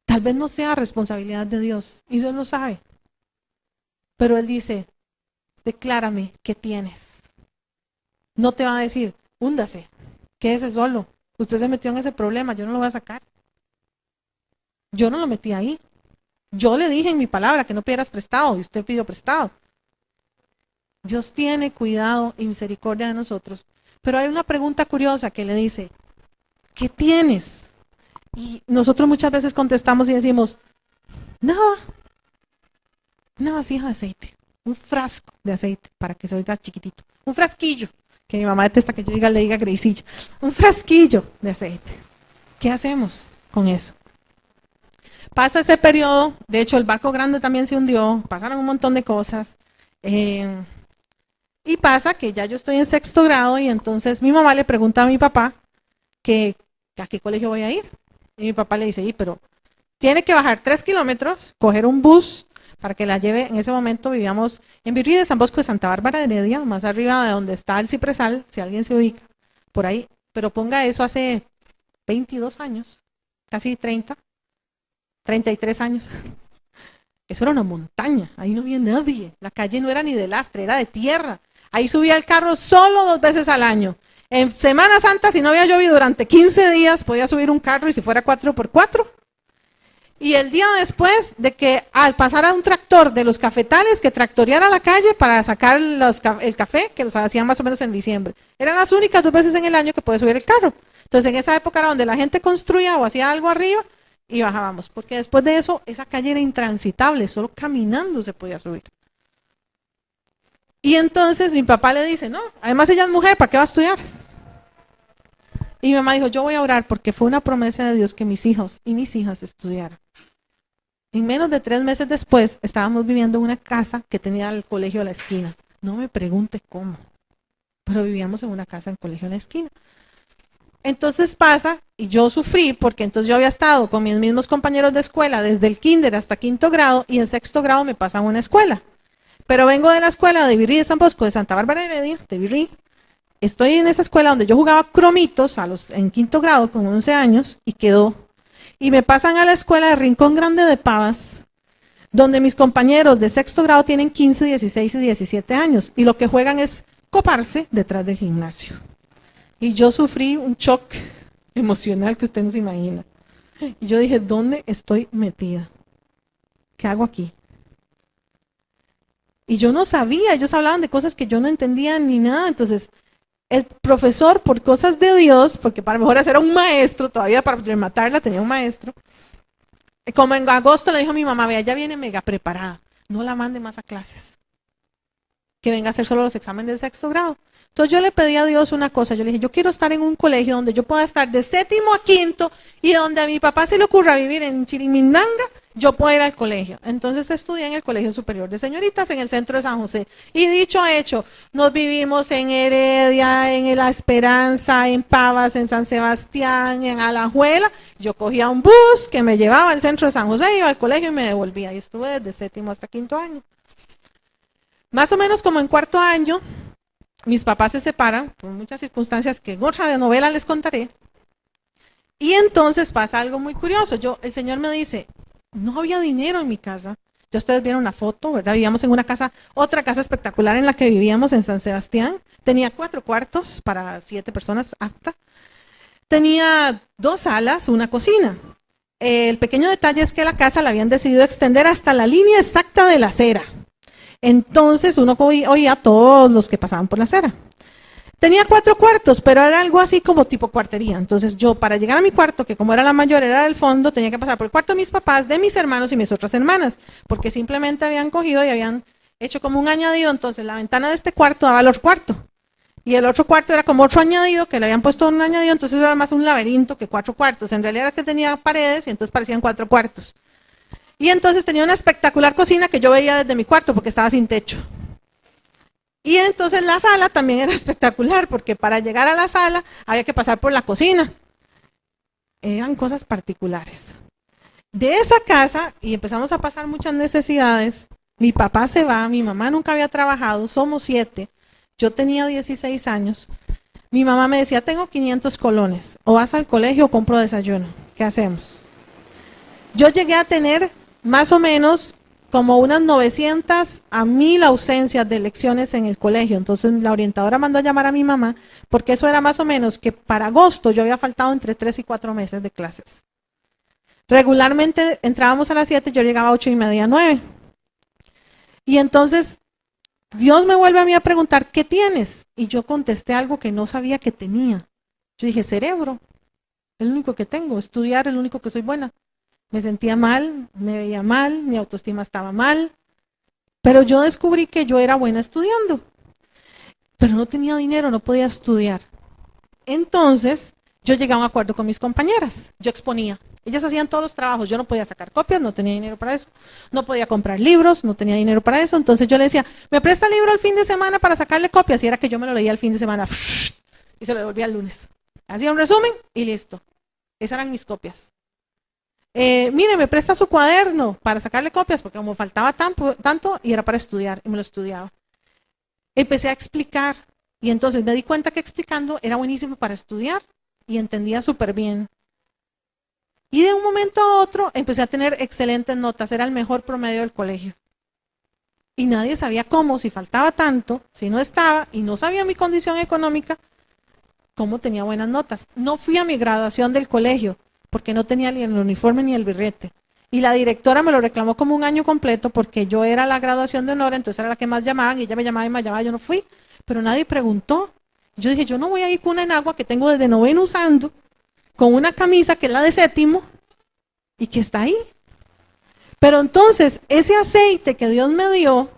Speaker 1: Tal vez no sea responsabilidad de Dios. Y Dios lo sabe. Pero Él dice, declárame qué tienes. No te va a decir, húndase, quédese solo. Usted se metió en ese problema, yo no lo voy a sacar. Yo no lo metí ahí. Yo le dije en mi palabra que no pidieras prestado y usted pidió prestado. Dios tiene cuidado y misericordia de nosotros. Pero hay una pregunta curiosa que le dice, ¿qué tienes? Y nosotros muchas veces contestamos y decimos, nada, una vasija de aceite, un frasco de aceite, para que se oiga chiquitito, un frasquillo, que mi mamá detesta que yo le diga greisilla, un frasquillo de aceite. ¿Qué hacemos con eso? Pasa ese periodo, de hecho el barco grande también se hundió, pasaron un montón de cosas, y pasa que ya yo estoy en 6º grado y entonces mi mamá le pregunta a mi papá que ¿a qué colegio voy a ir? Y mi papá le dice, pero tiene que bajar 3 kilómetros, coger un bus para que la lleve. En ese momento vivíamos en Virrey de San Bosco de Santa Bárbara de Heredia, más arriba de donde está el Cipresal, si alguien se ubica, por ahí. Pero ponga eso hace 22 años, casi 30, 33 años. Eso era una montaña, ahí no había nadie. La calle no era ni de lastre, era de tierra. Ahí subía el carro solo 2 veces al año. En Semana Santa, si no había llovido durante 15 días, podía subir un carro y si fuera 4x4. Y el día después de que al pasar a un tractor de los cafetales que tractoreara la calle para sacar el café, que los hacían más o menos en diciembre. Eran las únicas 2 veces en el año que puede subir el carro. Entonces en esa época era donde la gente construía o hacía algo arriba y bajábamos, porque después de eso esa calle era intransitable, solo caminando se podía subir. Y entonces mi papá le dice, no, además ella es mujer, ¿para qué va a estudiar? Y mi mamá dijo, yo voy a orar porque fue una promesa de Dios que mis hijos y mis hijas estudiaran. En menos de 3 meses después, estábamos viviendo en una casa que tenía el colegio a la esquina. No me pregunte cómo, pero vivíamos en una casa en colegio a la esquina. Entonces pasa, y yo sufrí, porque entonces yo había estado con mis mismos compañeros de escuela desde el kinder hasta 5º grado, y en 6º grado me pasan a una escuela. Pero vengo de la escuela de Virrí de San Bosco, de Santa Bárbara Heredia, de Virrí. Estoy en esa escuela donde yo jugaba cromitos en 5º grado con 11 años, y quedó. Y me pasan a la escuela de Rincón Grande de Pavas, donde mis compañeros de 6º grado tienen 15, 16 y 17 años, y lo que juegan es coparse detrás del gimnasio. Y yo sufrí un shock emocional que usted no se imagina. Y yo dije, ¿dónde estoy metida? ¿Qué hago aquí? Y yo no sabía, ellos hablaban de cosas que yo no entendía ni nada. Entonces, el profesor, por cosas de Dios, porque para mejoras era un maestro, todavía para rematarla tenía un maestro, como en agosto le dijo a mi mamá, vea, ya viene mega preparada, no la mande más a clases, que venga a hacer solo los exámenes de 6º grado. Entonces yo le pedí a Dios una cosa, yo le dije, yo quiero estar en un colegio donde yo pueda estar de 7º a 5º y donde a mi papá se le ocurra vivir en Chirimindanga, yo pueda ir al colegio. Entonces estudié en el Colegio Superior de Señoritas en el centro de San José. Y dicho hecho, nos vivimos en Heredia, en La Esperanza, en Pavas, en San Sebastián, en Alajuela. Yo cogía un bus que me llevaba al centro de San José, iba al colegio y me devolvía. Y estuve desde 7º hasta 5º año. Más o menos como en 4º año, mis papás se separan por muchas circunstancias que en otra novela les contaré. Y entonces pasa algo muy curioso. El Señor me dice, no había dinero en mi casa. Ya ustedes vieron la foto, ¿verdad? Vivíamos en una casa, otra casa espectacular en la que vivíamos en San Sebastián. Tenía 4 cuartos para 7 personas apta. Tenía 2 salas, una cocina. El pequeño detalle es que la casa la habían decidido extender hasta la línea exacta de la acera. Entonces uno oía a todos los que pasaban por la acera. Tenía 4 cuartos, pero era algo así como tipo cuartería. Entonces yo, para llegar a mi cuarto, que como era la mayor, era del fondo, tenía que pasar por el cuarto de mis papás, de mis hermanos y mis otras hermanas, porque simplemente habían cogido y habían hecho como un añadido. Entonces la ventana de este cuarto daba al otro cuarto. Y el otro cuarto era como otro añadido, que le habían puesto un añadido, entonces era más un laberinto que 4 cuartos. En realidad era que tenía paredes y entonces parecían 4 cuartos. Y entonces tenía una espectacular cocina que yo veía desde mi cuarto porque estaba sin techo. Y entonces la sala también era espectacular porque para llegar a la sala había que pasar por la cocina. Eran cosas particulares. De esa casa, y empezamos a pasar muchas necesidades, mi papá se va, mi mamá nunca había trabajado, somos 7, yo tenía 16 años. Mi mamá me decía, tengo 500 colones, o vas al colegio o compro desayuno, ¿qué hacemos? Yo llegué a tener más o menos como unas 900 a 1000 ausencias de lecciones en el colegio. Entonces la orientadora mandó a llamar a mi mamá, porque eso era más o menos que para agosto yo había faltado entre 3 y 4 meses de clases. Regularmente entrábamos a las 7, yo llegaba a 8:30, 9. Y entonces Dios me vuelve a mí a preguntar, ¿qué tienes? Y yo contesté algo que no sabía que tenía. Yo dije, cerebro, es lo único que tengo, estudiar es lo único que soy buena. Me sentía mal, me veía mal, mi autoestima estaba mal, pero yo descubrí que yo era buena estudiando, pero no tenía dinero, no podía estudiar. Entonces, yo llegué a un acuerdo con mis compañeras, yo exponía. Ellas hacían todos los trabajos, yo no podía sacar copias, no tenía dinero para eso, no podía comprar libros, no tenía dinero para eso. Entonces yo le decía, ¿me presta el libro el fin de semana para sacarle copias? Y era que yo me lo leía el fin de semana y se lo devolvía el lunes. Hacía un resumen y listo. Esas eran mis copias. Mire, me presta su cuaderno para sacarle copias, porque como faltaba tanto y era para estudiar, y me lo estudiaba. Empecé a explicar, y entonces me di cuenta que explicando era buenísimo para estudiar, y entendía súper bien. Y de un momento a otro empecé a tener excelentes notas, era el mejor promedio del colegio. Y nadie sabía cómo, si faltaba tanto, si no estaba, y no sabía mi condición económica, cómo tenía buenas notas. No fui a mi graduación del colegio, porque no tenía ni el uniforme ni el birrete. Y la directora me lo reclamó como un año completo porque yo era la graduación de honor, entonces era la que más llamaban y ella me llamaba y me llamaba, yo no fui, pero nadie preguntó. Yo dije, yo no voy a ir con una enagua que tengo desde noveno usando, con una camisa que es la de séptimo y que está ahí. Pero entonces, ese aceite que Dios me dio,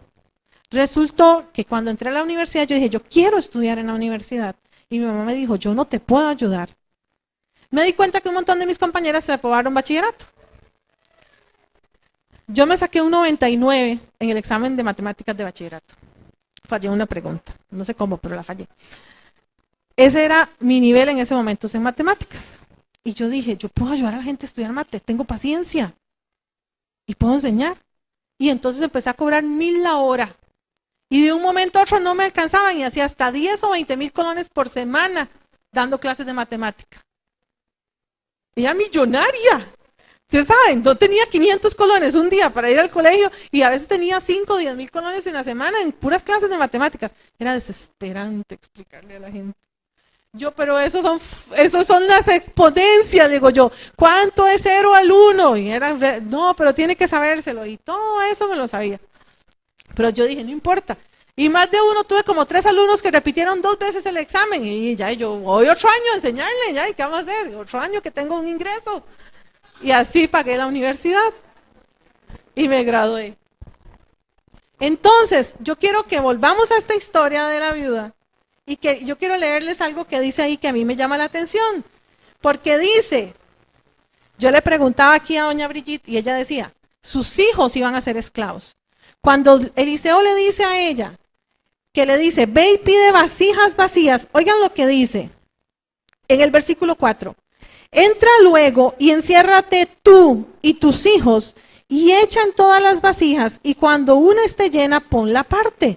Speaker 1: resultó que cuando entré a la universidad, yo dije, yo quiero estudiar en la universidad. Y mi mamá me dijo, yo no te puedo ayudar. Me di cuenta que un montón de mis compañeras se aprobaron bachillerato. Yo me saqué un 99 en el examen de matemáticas de bachillerato. Fallé una pregunta, no sé cómo, pero la fallé. Ese era mi nivel en ese momento en matemáticas. Y yo dije, yo puedo ayudar a la gente a estudiar mate, tengo paciencia y puedo enseñar. Y entonces empecé a cobrar 1,000 la hora. Y de un momento a otro no me alcanzaban y hacía hasta 10 o 20,000 colones por semana dando clases de matemática. Era millonaria. Ustedes saben, no tenía 500 colones un día para ir al colegio y a veces tenía 5 o 10,000 colones en la semana en puras clases de matemáticas. Era desesperante explicarle a la gente. Pero esos son las exponencias, digo yo. ¿Cuánto es 0 al 1? Y no, pero tiene que sabérselo. Y todo eso me lo sabía. Pero yo dije, no importa. Y más de uno, tuve como 3 alumnos que repitieron 2 veces el examen. Y ya yo voy otro año a enseñarle, ya, ¿y qué vamos a hacer? Otro año que tengo un ingreso. Y así pagué la universidad. Y me gradué. Entonces, yo quiero que volvamos a esta historia de la viuda. Y que yo quiero leerles algo que dice ahí que a mí me llama la atención. Porque dice, yo le preguntaba aquí a doña Brigitte y ella decía, sus hijos iban a ser esclavos. Cuando Eliseo le dice a ella, que le dice, ve y pide vasijas vacías, oigan lo que dice en el versículo 4. Entra luego y enciérrate tú y tus hijos y echan todas las vasijas y cuando una esté llena, ponla aparte.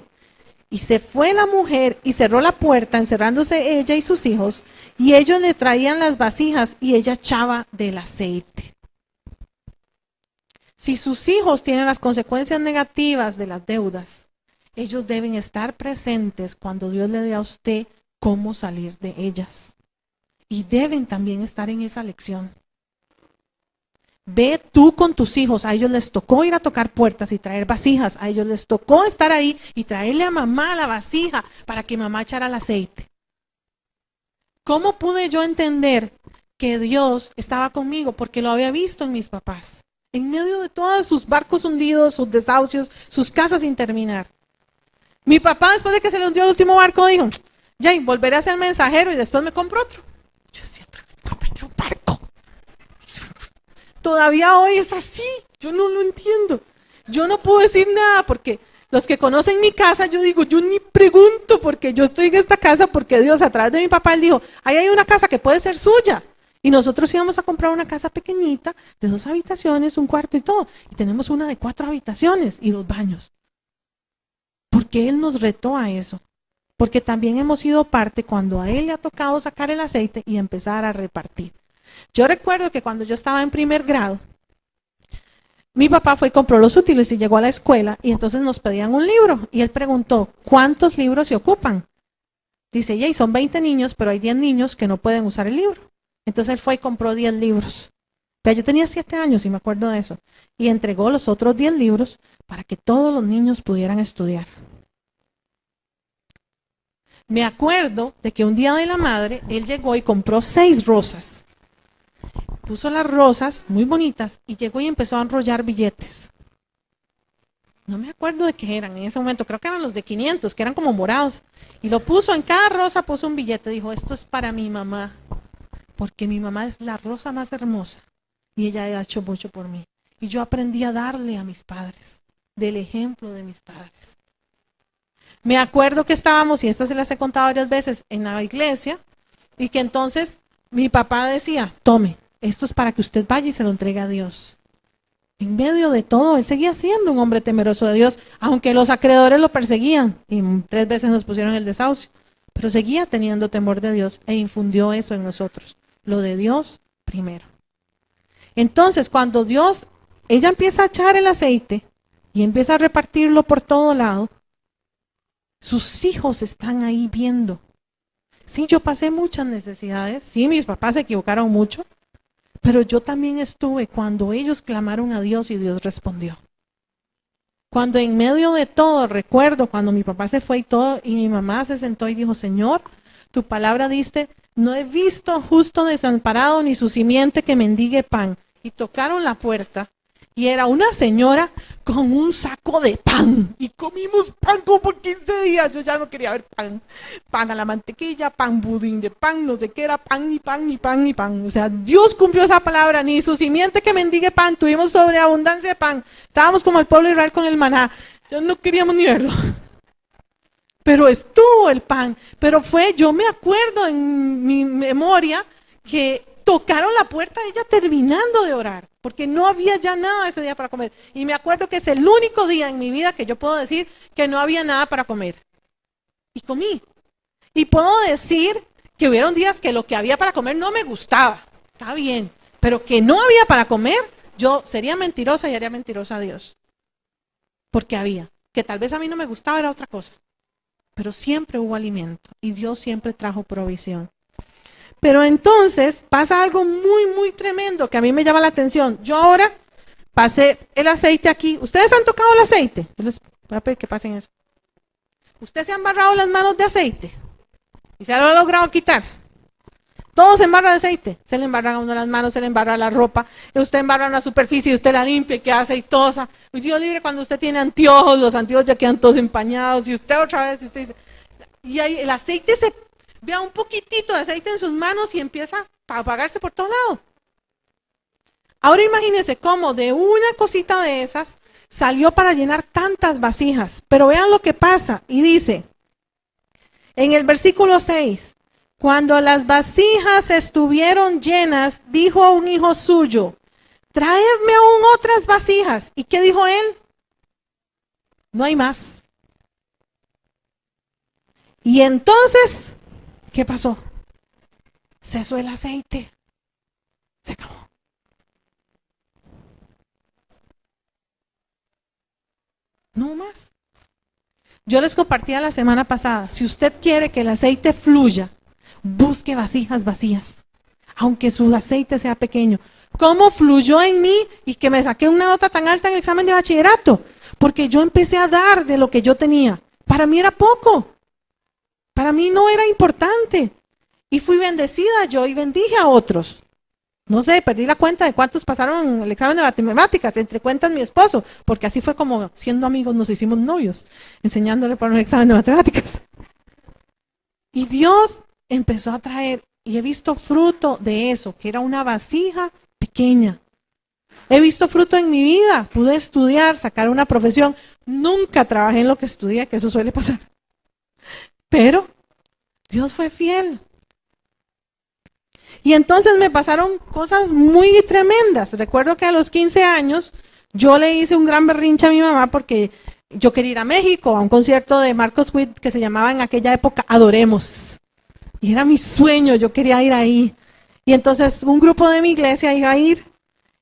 Speaker 1: Y se fue la mujer y cerró la puerta, encerrándose ella y sus hijos, y ellos le traían las vasijas y ella echaba del aceite. Si sus hijos tienen las consecuencias negativas de las deudas, ellos deben estar presentes cuando Dios le dé a usted cómo salir de ellas. Y deben también estar en esa lección. Ve tú con tus hijos, a ellos les tocó ir a tocar puertas y traer vasijas, a ellos les tocó estar ahí y traerle a mamá la vasija para que mamá echara el aceite. ¿Cómo pude yo entender que Dios estaba conmigo? Porque lo había visto en mis papás, en medio de todos sus barcos hundidos, sus desahucios, sus casas sin terminar. Mi papá, después de que se le hundió el último barco, dijo, ya, volveré a ser mensajero y después me compro otro. Yo siempre compré un barco. Todavía hoy es así, yo no lo entiendo. Yo no puedo decir nada porque los que conocen mi casa, yo digo, yo ni pregunto porque yo estoy en esta casa porque Dios a través de mi papá, él dijo, ahí hay una casa que puede ser suya. Y nosotros íbamos a comprar una casa pequeñita de 2 habitaciones, un cuarto y todo. Y tenemos una de 4 habitaciones y 2 baños. Porque Él nos retó a eso. Porque también hemos sido parte cuando a Él le ha tocado sacar el aceite y empezar a repartir. Yo recuerdo que cuando yo estaba en primer grado, mi papá fue y compró los útiles y llegó a la escuela y entonces nos pedían un libro. Y él preguntó, ¿cuántos libros se ocupan? Dice, y son 20 niños, pero hay 10 niños que no pueden usar el libro. Entonces él fue y compró 10 libros. Pero yo tenía 7 años y me acuerdo de eso. Y entregó los otros 10 libros para que todos los niños pudieran estudiar. Me acuerdo de que un día de la madre, él llegó y compró 6 rosas. Puso las rosas muy bonitas y llegó y empezó a enrollar billetes. No me acuerdo de qué eran en ese momento, creo que eran los de 500, que eran como morados. Y lo puso, en cada rosa puso un billete, dijo, esto es para mi mamá, porque mi mamá es la rosa más hermosa y ella ha hecho mucho por mí. Y yo aprendí a darle a mis padres, del ejemplo de mis padres. Me acuerdo que estábamos, y esta se las he contado varias veces, en la iglesia, y que entonces mi papá decía, tome, esto es para que usted vaya y se lo entregue a Dios. En medio de todo, él seguía siendo un hombre temeroso de Dios, aunque los acreedores lo perseguían y 3 veces nos pusieron el desahucio, pero seguía teniendo temor de Dios e infundió eso en nosotros, lo de Dios primero. Entonces, cuando ella empieza a echar el aceite y empieza a repartirlo por todo lado, sus hijos están ahí viendo. Sí, yo pasé muchas necesidades, sí, mis papás se equivocaron mucho, Pero yo también estuve cuando ellos clamaron a Dios y Dios respondió. Cuando en medio de todo, recuerdo cuando mi papá se fue y todo, y mi mamá se sentó y dijo, Señor, tu palabra dice, no he visto justo desamparado ni su simiente que mendigue pan. Y tocaron la puerta y era una señora con un saco de pan. Y comimos pan como por 15 días. Yo ya no quería ver pan. Pan a la mantequilla, pan budín de pan, no sé qué era, pan y pan y pan y pan. O sea, Dios cumplió esa palabra, ni su simiente que mendigue pan. Tuvimos sobreabundancia de pan. Estábamos como el pueblo de Israel con el maná. Ya no queríamos ni verlo. Pero estuvo el pan. Pero fue, yo me acuerdo en mi memoria que tocaron la puerta ella terminando de orar, porque no había ya nada ese día para comer. Y me acuerdo que es el único día en mi vida que yo puedo decir que no había nada para comer. Y comí. Y puedo decir que hubieron días que lo que había para comer no me gustaba. Está bien. Pero que no había para comer, yo sería mentirosa y haría mentirosa a Dios. Porque había. Que tal vez a mí no me gustaba era otra cosa. Pero siempre hubo alimento y Dios siempre trajo provisión. Pero entonces pasa algo muy, muy tremendo que a mí me llama la atención. Yo ahora pasé el aceite aquí. ¿Ustedes han tocado el aceite? Yo les voy a pedir que pasen eso. ¿Ustedes se han embarrado las manos de aceite? ¿Y se lo ha logrado quitar? Todo se embarra de aceite. Se le embarran a uno las manos, se le embarra la ropa. Usted embarra una superficie y usted la limpia y queda aceitosa. Dios libre cuando usted tiene anteojos, los anteojos ya quedan todos empañados. Y usted otra vez, y usted dice... Y ahí el aceite se... Vea un poquitito de aceite en sus manos y empieza a apagarse por todos lados. Ahora imagínense cómo de una cosita de esas salió para llenar tantas vasijas. Pero vean lo que pasa. Y dice, en el versículo 6, cuando las vasijas estuvieron llenas, dijo a un hijo suyo, traedme aún otras vasijas. ¿Y qué dijo él? No hay más. Y entonces... ¿qué pasó? Cesó el aceite. Se acabó. No más. Yo les compartía la semana pasada, si usted quiere que el aceite fluya, busque vasijas vacías, aunque su aceite sea pequeño. ¿Cómo fluyó en mí y que me saqué una nota tan alta en el examen de bachillerato? Porque yo empecé a dar de lo que yo tenía. Para mí era poco. Para mí no era importante. Y fui bendecida yo y bendije a otros. No sé, perdí la cuenta de cuántos pasaron el examen de matemáticas, entre cuentas mi esposo, porque así fue como siendo amigos nos hicimos novios, enseñándole para un examen de matemáticas. Y Dios empezó a traer, y he visto fruto de eso, que era una vasija pequeña. He visto fruto en mi vida, pude estudiar, sacar una profesión, nunca trabajé en lo que estudié, que eso suele pasar. Pero Dios fue fiel. Y entonces me pasaron cosas muy tremendas. Recuerdo que a los 15 años yo le hice un gran berrinche a mi mamá porque yo quería ir a México a un concierto de Marcos Witt que se llamaba en aquella época Adoremos. Y era mi sueño, yo quería ir ahí. Y entonces un grupo de mi iglesia iba a ir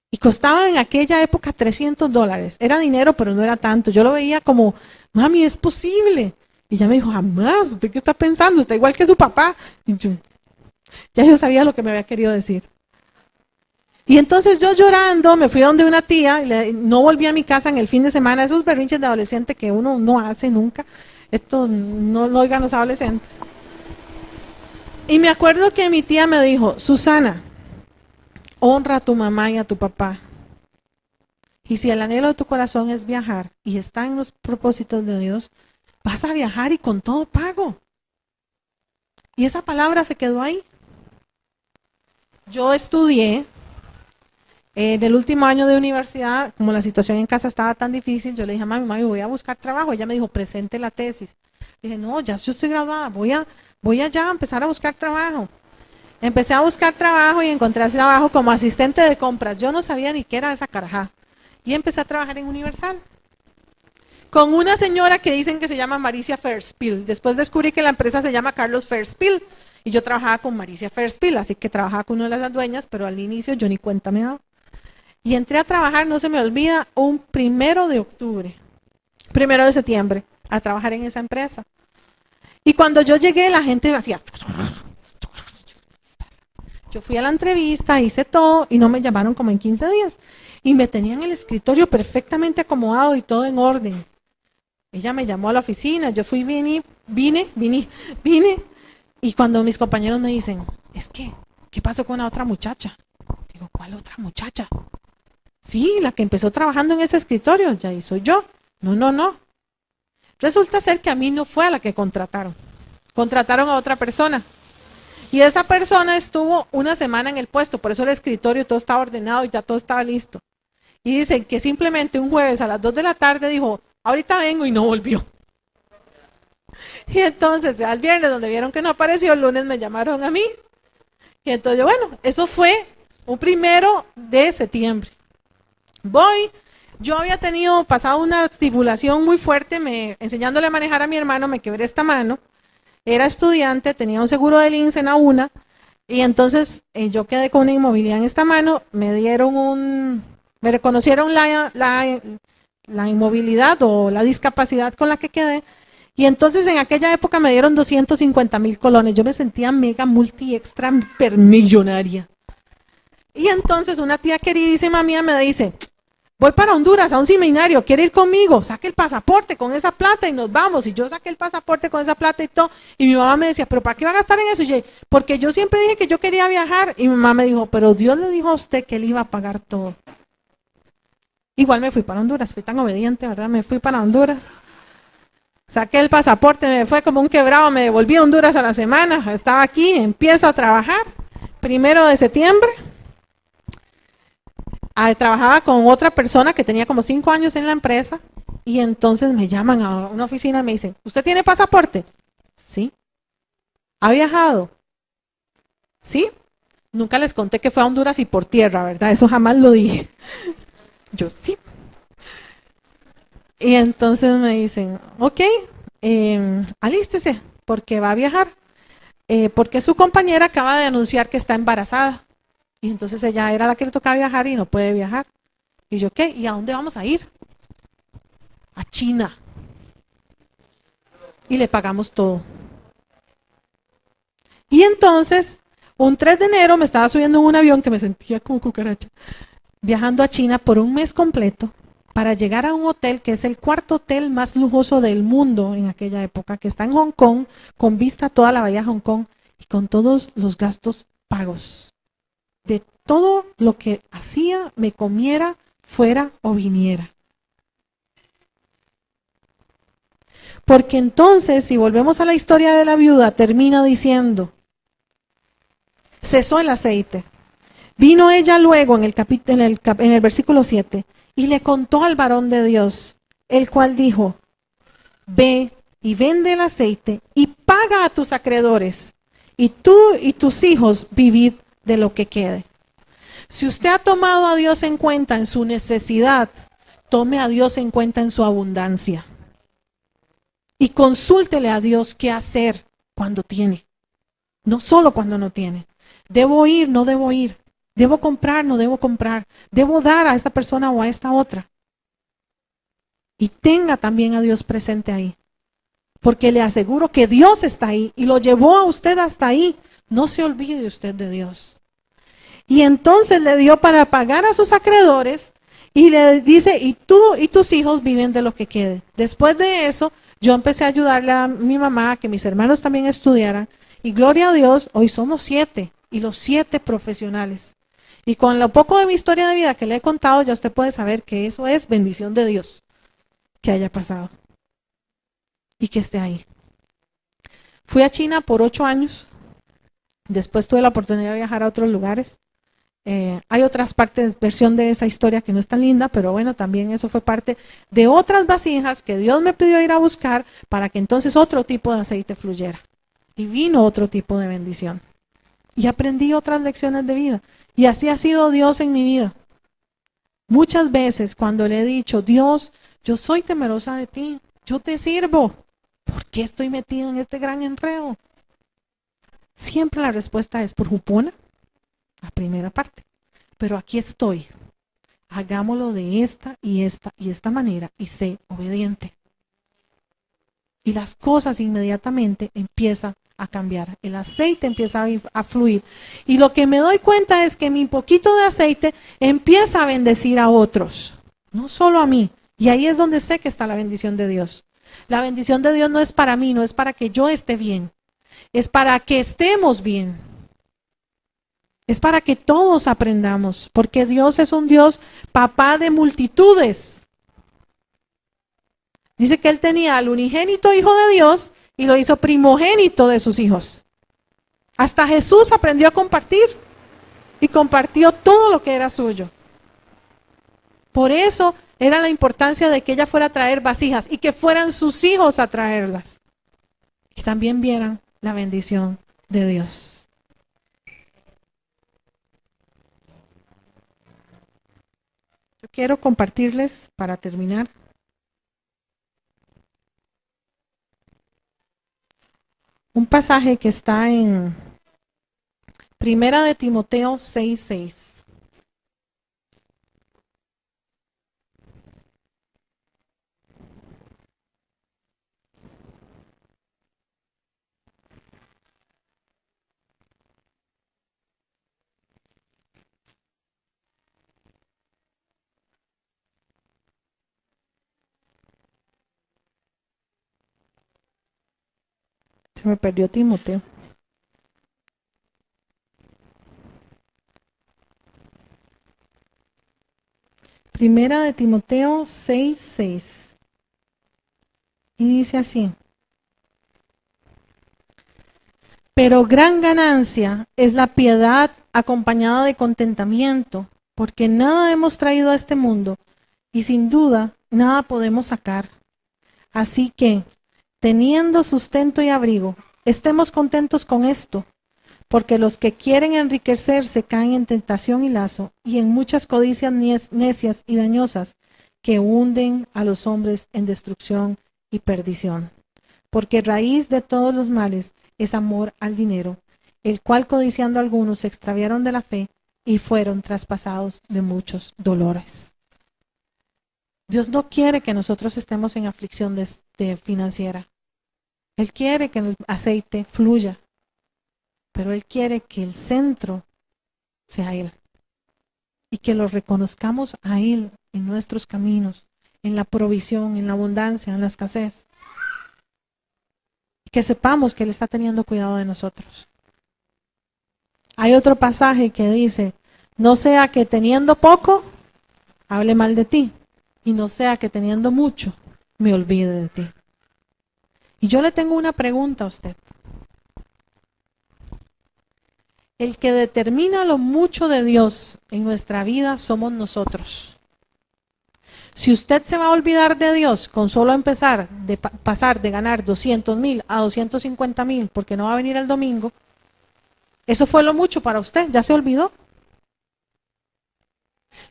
Speaker 1: y costaba en aquella época $300. Era dinero, pero no era tanto. Yo lo veía como, mami, es posible. Y ella me dijo, jamás, ¿usted qué está pensando? Está igual que su papá. Y yo sabía lo que me había querido decir. Y entonces yo llorando me fui a donde una tía, y no volví a mi casa en el fin de semana, esos berrinches de adolescente que uno no hace nunca. Esto no lo oigan los adolescentes. Y me acuerdo que mi tía me dijo, Susana, honra a tu mamá y a tu papá. Y si el anhelo de tu corazón es viajar y está en los propósitos de Dios, vas a viajar y con todo pago. Y esa palabra se quedó ahí. Yo estudié en el último año de universidad, como la situación en casa estaba tan difícil, yo le dije a mami, voy a buscar trabajo. Ella me dijo, presente la tesis. Dije, no, ya yo estoy graduada, voy a ya empezar a buscar trabajo. Empecé a buscar trabajo y encontré trabajo como asistente de compras. Yo no sabía ni qué era esa carajá. Y empecé a trabajar en Universal. Con una señora que dicen que se llama Maricia Fairspiel. Después descubrí que la empresa se llama Carlos Fairspiel. Y yo trabajaba con Maricia Fairspiel, así que trabajaba con una de las dueñas, pero al inicio yo ni cuenta me daba. Y entré a trabajar, no se me olvida, un 1 de octubre, 1 de septiembre, a trabajar en esa empresa. Y cuando yo llegué, la gente hacía... Yo fui a la entrevista, hice todo y no me llamaron como en 15 días. Y me tenían el escritorio perfectamente acomodado y todo en orden. Ella me llamó a la oficina, yo fui, vine. Y cuando mis compañeros me dicen, ¿qué pasó con la otra muchacha? Digo, ¿cuál otra muchacha? Sí, la que empezó trabajando en ese escritorio, ya ahí soy yo. No. Resulta ser que a mí no fue a la que contrataron. Contrataron a otra persona. Y esa persona estuvo una semana en el puesto, por eso el escritorio todo estaba ordenado y ya todo estaba listo. Y dicen que simplemente un jueves a las 2 de la tarde dijo, ahorita vengo y no volvió. Y entonces al viernes donde vieron que no apareció, el lunes me llamaron a mí. Y entonces bueno, eso fue un 1 de septiembre. Yo había pasado una estipulación muy fuerte, enseñándole a manejar a mi hermano, me quebré esta mano. Era estudiante, tenía un seguro del INSS en la UNA, y entonces yo quedé con una inmovilidad en esta mano, me reconocieron la inmovilidad o la discapacidad con la que quedé, y entonces en aquella época me dieron 250,000 colones, yo me sentía mega multi extra hipermillonaria. Y entonces una tía queridísima mía me dice, voy para Honduras a un seminario, ¿quiere ir conmigo? Saque el pasaporte con esa plata y nos vamos. Y yo saqué el pasaporte con esa plata y todo. Y mi mamá me decía, ¿pero para qué va a gastar en eso? Y yo, porque yo siempre dije que yo quería viajar. Y mi mamá me dijo, pero Dios le dijo a usted que él iba a pagar todo. Igual me fui para Honduras, fui tan obediente, ¿verdad? Me fui para Honduras. Saqué el pasaporte, me fue como un quebrado, me devolví a Honduras a la semana. Estaba aquí, empiezo a trabajar. 1 de septiembre. Trabajaba con otra persona que tenía como 5 años en la empresa y entonces me llaman a una oficina y me dicen, ¿usted tiene pasaporte? Sí. ¿Ha viajado? Sí. Nunca les conté que fue a Honduras y por tierra, ¿verdad? Eso jamás lo dije. Yo sí. Y entonces me dicen, ok, alístese porque va a viajar, porque su compañera acaba de anunciar que está embarazada. Y entonces ella era la que le tocaba viajar y no puede viajar. Y yo, ¿qué? ¿Y a dónde vamos a ir? A China. Y le pagamos todo. Y entonces, un 3 de enero me estaba subiendo en un avión que me sentía como cucaracha, viajando a China por un mes completo para llegar a un hotel que es el 4.º hotel más lujoso del mundo en aquella época, que está en Hong Kong, con vista a toda la bahía de Hong Kong y con todos los gastos pagos. De todo lo que hacía, me comiera, fuera o viniera. Porque entonces, si volvemos a la historia de la viuda, termina diciendo, cesó el aceite. Vino ella luego en el versículo 7 y le contó al varón de Dios, el cual dijo, ve y vende el aceite y paga a tus acreedores, y tú y tus hijos vivid de lo que quede. Si usted ha tomado a Dios en cuenta en su necesidad, tome a Dios en cuenta en su abundancia. Y consúltele a Dios qué hacer cuando tiene, no solo cuando no tiene. Debo ir, no debo ir. Debo comprar, no debo comprar. Debo dar a esta persona o a esta otra. Y tenga también a Dios presente ahí. Porque le aseguro que Dios está ahí y lo llevó a usted hasta ahí. No se olvide usted de Dios. Y entonces le dio para pagar a sus acreedores y le dice, y tú y tus hijos viven de lo que quede. Después de eso, yo empecé a ayudarle a mi mamá, a que mis hermanos también estudiaran. Y gloria a Dios, hoy somos 7 y los 7 profesionales. Y con lo poco de mi historia de vida que le he contado, ya usted puede saber que eso es bendición de Dios, que haya pasado y que esté ahí. Fui a China por 8 años. Después tuve la oportunidad de viajar a otros lugares. Hay otras partes, versión de esa historia que no es tan linda, pero bueno, también eso fue parte de otras vasijas que Dios me pidió ir a buscar para que entonces otro tipo de aceite fluyera. Y vino otro tipo de bendición. Y aprendí otras lecciones de vida. Y así ha sido Dios en mi vida. Muchas veces cuando le he dicho, Dios, yo soy temerosa de ti, yo te sirvo, ¿por qué estoy metida en este gran enredo? Siempre la respuesta es por jupona, la primera parte. Pero aquí estoy. Hagámoslo de esta y esta manera y sé obediente. Y las cosas inmediatamente empiezan a cambiar, el aceite empieza a fluir. Y lo que me doy cuenta es que mi poquito de aceite empieza a bendecir a otros, no solo a mí. Y ahí es donde sé que está la bendición de Dios. La bendición de Dios no es para mí, no es para que yo esté bien, es para que estemos bien. Es para que todos aprendamos, porque Dios es un Dios papá de multitudes. Dice que Él tenía al unigénito Hijo de Dios y lo hizo primogénito de sus hijos. Hasta Jesús aprendió a compartir y compartió todo lo que era suyo. Por eso era la importancia de que ella fuera a traer vasijas y que fueran sus hijos a traerlas. Y también vieran la bendición de Dios. Yo quiero compartirles, para terminar, un pasaje que está en Primera de Timoteo 6:6. Se me perdió Timoteo. Primera de Timoteo 6:6. Y dice así: pero gran ganancia es la piedad acompañada de contentamiento, porque nada hemos traído a este mundo y sin duda nada podemos sacar. Así que, teniendo sustento y abrigo, estemos contentos con esto, porque los que quieren enriquecerse caen en tentación y lazo y en muchas codicias necias y dañosas que hunden a los hombres en destrucción y perdición. Porque raíz de todos los males es amor al dinero, el cual codiciando algunos se extraviaron de la fe y fueron traspasados de muchos dolores. Dios no quiere que nosotros estemos en aflicción financiera. Él quiere que el aceite fluya, pero Él quiere que el centro sea Él y que lo reconozcamos a Él en nuestros caminos, en la provisión, en la abundancia, en la escasez. Y que sepamos que Él está teniendo cuidado de nosotros. Hay otro pasaje que dice: no sea que teniendo poco hable mal de ti, y no sea que teniendo mucho me olvide de ti. Y yo le tengo una pregunta a usted. El que determina lo mucho de Dios en nuestra vida somos nosotros. Si usted se va a olvidar de Dios con solo empezar de pasar de ganar 200,000 a 250,000 porque no va a venir el domingo, eso fue lo mucho para usted, ya se olvidó.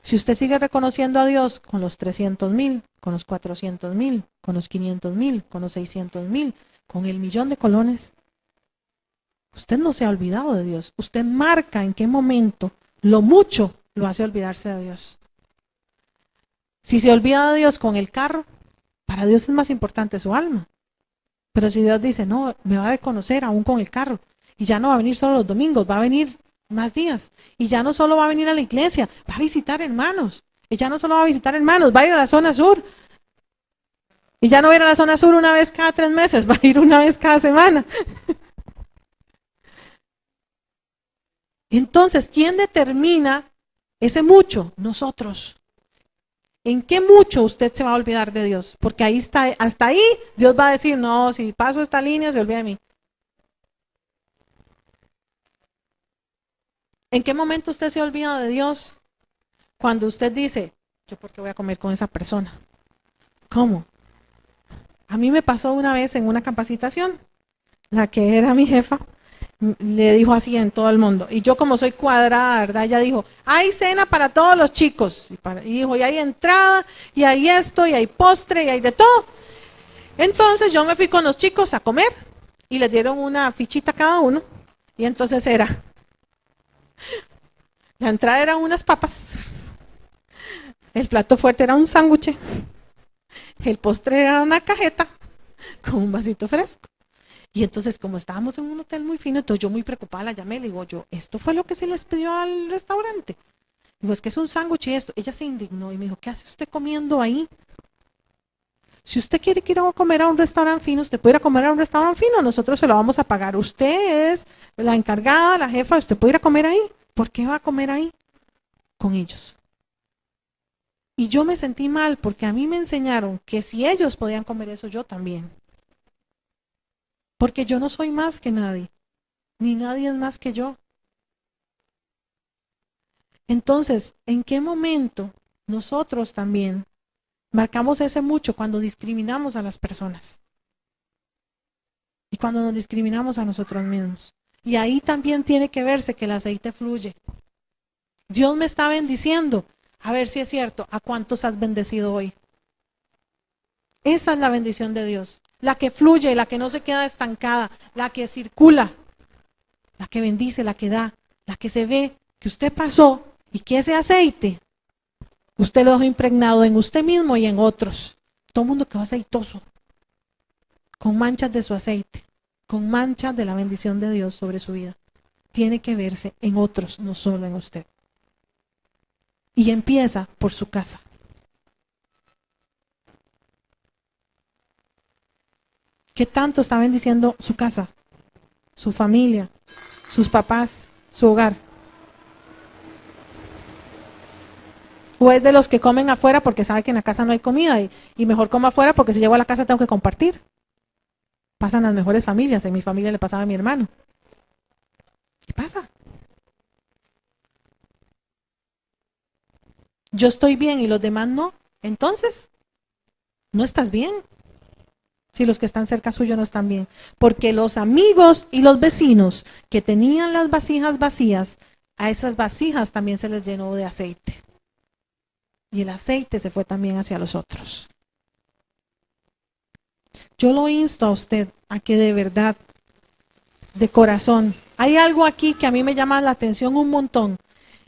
Speaker 1: Si usted sigue reconociendo a Dios con los 300,000, con los 400,000, con los 500,000, con los 600,000, con el millón de colones, usted no se ha olvidado de Dios. Usted marca en qué momento lo mucho lo hace olvidarse de Dios. Si se olvida de Dios con el carro, para Dios es más importante su alma. Pero si Dios dice: no, me va a conocer aún con el carro, y ya no va a venir solo los domingos, va a venir más días, y ya no solo va a venir a la iglesia, va a visitar hermanos, y ya no solo va a visitar hermanos, va a ir a la zona sur, y ya no va a ir a la zona sur una vez cada 3 meses, va a ir una vez cada semana. Entonces, ¿quién determina ese mucho? Nosotros. ¿En qué mucho usted se va a olvidar de Dios? Porque ahí está, hasta ahí Dios va a decir: no, si paso esta línea se olvida de mí. ¿En qué momento usted se olvida de Dios? Cuando usted dice: ¿yo por qué voy a comer con esa persona? ¿Cómo? A mí me pasó una vez en una capacitación, la que era mi jefa le dijo así en todo el mundo, y yo como soy cuadrada, ¿verdad? Ella dijo: hay cena para todos los chicos, y dijo: y hay entrada, y hay esto, y hay postre, y hay de todo. Entonces yo me fui con los chicos a comer, y les dieron una fichita a cada uno, y entonces era, la entrada eran unas papas, el plato fuerte era un sándwich, el postre era una cajeta con un vasito fresco. Y entonces, como estábamos en un hotel muy fino, entonces yo muy preocupada la llamé, le digo yo, ¿esto fue lo que se les pidió al restaurante? Digo, es que es un sándwich y esto. Ella se indignó y me dijo, ¿qué hace usted comiendo ahí? Si usted quiere ir a comer a un restaurante fino, usted puede ir a comer a un restaurante fino, nosotros se lo vamos a pagar. Usted es la encargada, la jefa, usted puede ir a comer ahí. ¿Por qué va a comer ahí? Con ellos. Y yo me sentí mal porque a mí me enseñaron que si ellos podían comer eso, yo también. Porque yo no soy más que nadie, ni nadie es más que yo. Entonces, ¿en qué momento nosotros también marcamos ese mucho cuando discriminamos a las personas? Y cuando nos discriminamos a nosotros mismos. Y ahí también tiene que verse que el aceite fluye. Dios me está bendiciendo. A ver si es cierto, ¿a cuántos has bendecido hoy? Esa es la bendición de Dios. La que fluye, la que no se queda estancada, la que circula, la que bendice, la que da, la que se ve que usted pasó y que ese aceite, usted lo dejó impregnado en usted mismo y en otros. Todo el mundo quedó aceitoso, con manchas de su aceite, con manchas de la bendición de Dios sobre su vida. Tiene que verse en otros, no solo en usted. Y empieza por su casa. ¿Qué tanto está bendiciendo su casa, su familia, sus papás, su hogar? ¿O es de los que comen afuera porque sabe que en la casa no hay comida y mejor como afuera porque si llego a la casa tengo que compartir? Pasan las mejores familias, en mi familia le pasaba a mi hermano. ¿Qué pasa? Yo estoy bien y los demás no, entonces no estás bien. Si los que están cerca suyo no están bien. Porque los amigos y los vecinos que tenían las vasijas vacías, a esas vasijas también se les llenó de aceite. Y el aceite se fue también hacia los otros. Yo lo insto a usted a que de verdad, de corazón, hay algo aquí que a mí me llama la atención un montón.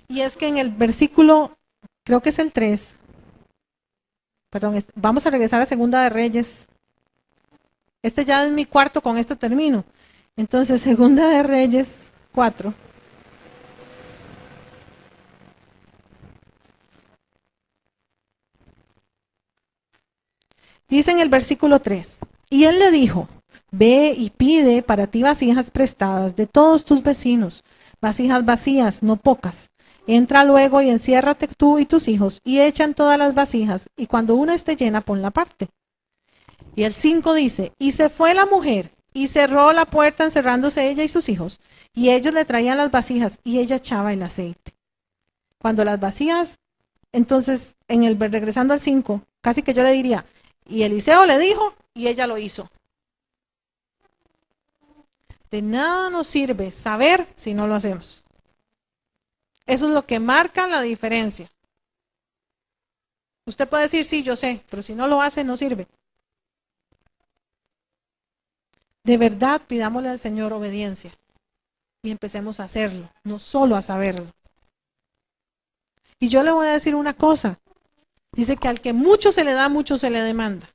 Speaker 1: Y es que en el versículo, creo que es el 3, perdón, vamos a regresar a Segunda de Reyes. Este ya es mi cuarto, con esto termino. Entonces, Segunda de Reyes 4. Dice en el versículo 3, y él le dijo, ve y pide para ti vasijas prestadas de todos tus vecinos, vasijas vacías, no pocas. Entra luego y enciérrate tú y tus hijos, y echan todas las vasijas, y cuando una esté llena, ponla aparte. Y el 5 dice, y se fue la mujer, y cerró la puerta encerrándose ella y sus hijos, y ellos le traían las vasijas, y ella echaba el aceite. Cuando las vasijas, entonces, regresando al 5, casi que yo le diría, y Eliseo le dijo, y ella lo hizo. De nada nos sirve saber si no lo hacemos. Eso es lo que marca la diferencia. Usted puede decir, sí, yo sé, pero si no lo hace, no sirve. De verdad, pidámosle al Señor obediencia y empecemos a hacerlo, no solo a saberlo. Y yo le voy a decir una cosa. Dice que al que mucho se le da, mucho se le demanda.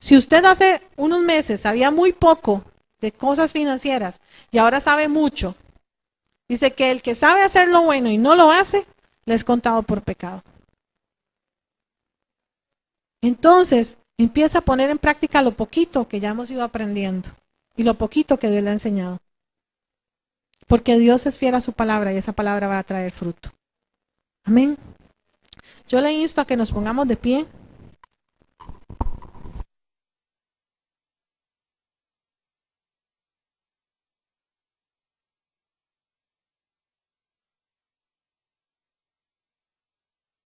Speaker 1: Si usted hace unos meses sabía muy poco de cosas financieras y ahora sabe mucho, dice que el que sabe hacer lo bueno y no lo hace, le es contado por pecado. Entonces, empieza a poner en práctica lo poquito que ya hemos ido aprendiendo y lo poquito que Dios le ha enseñado. Porque Dios es fiel a su palabra y esa palabra va a traer fruto. Amén. Yo le insto a que nos pongamos de pie.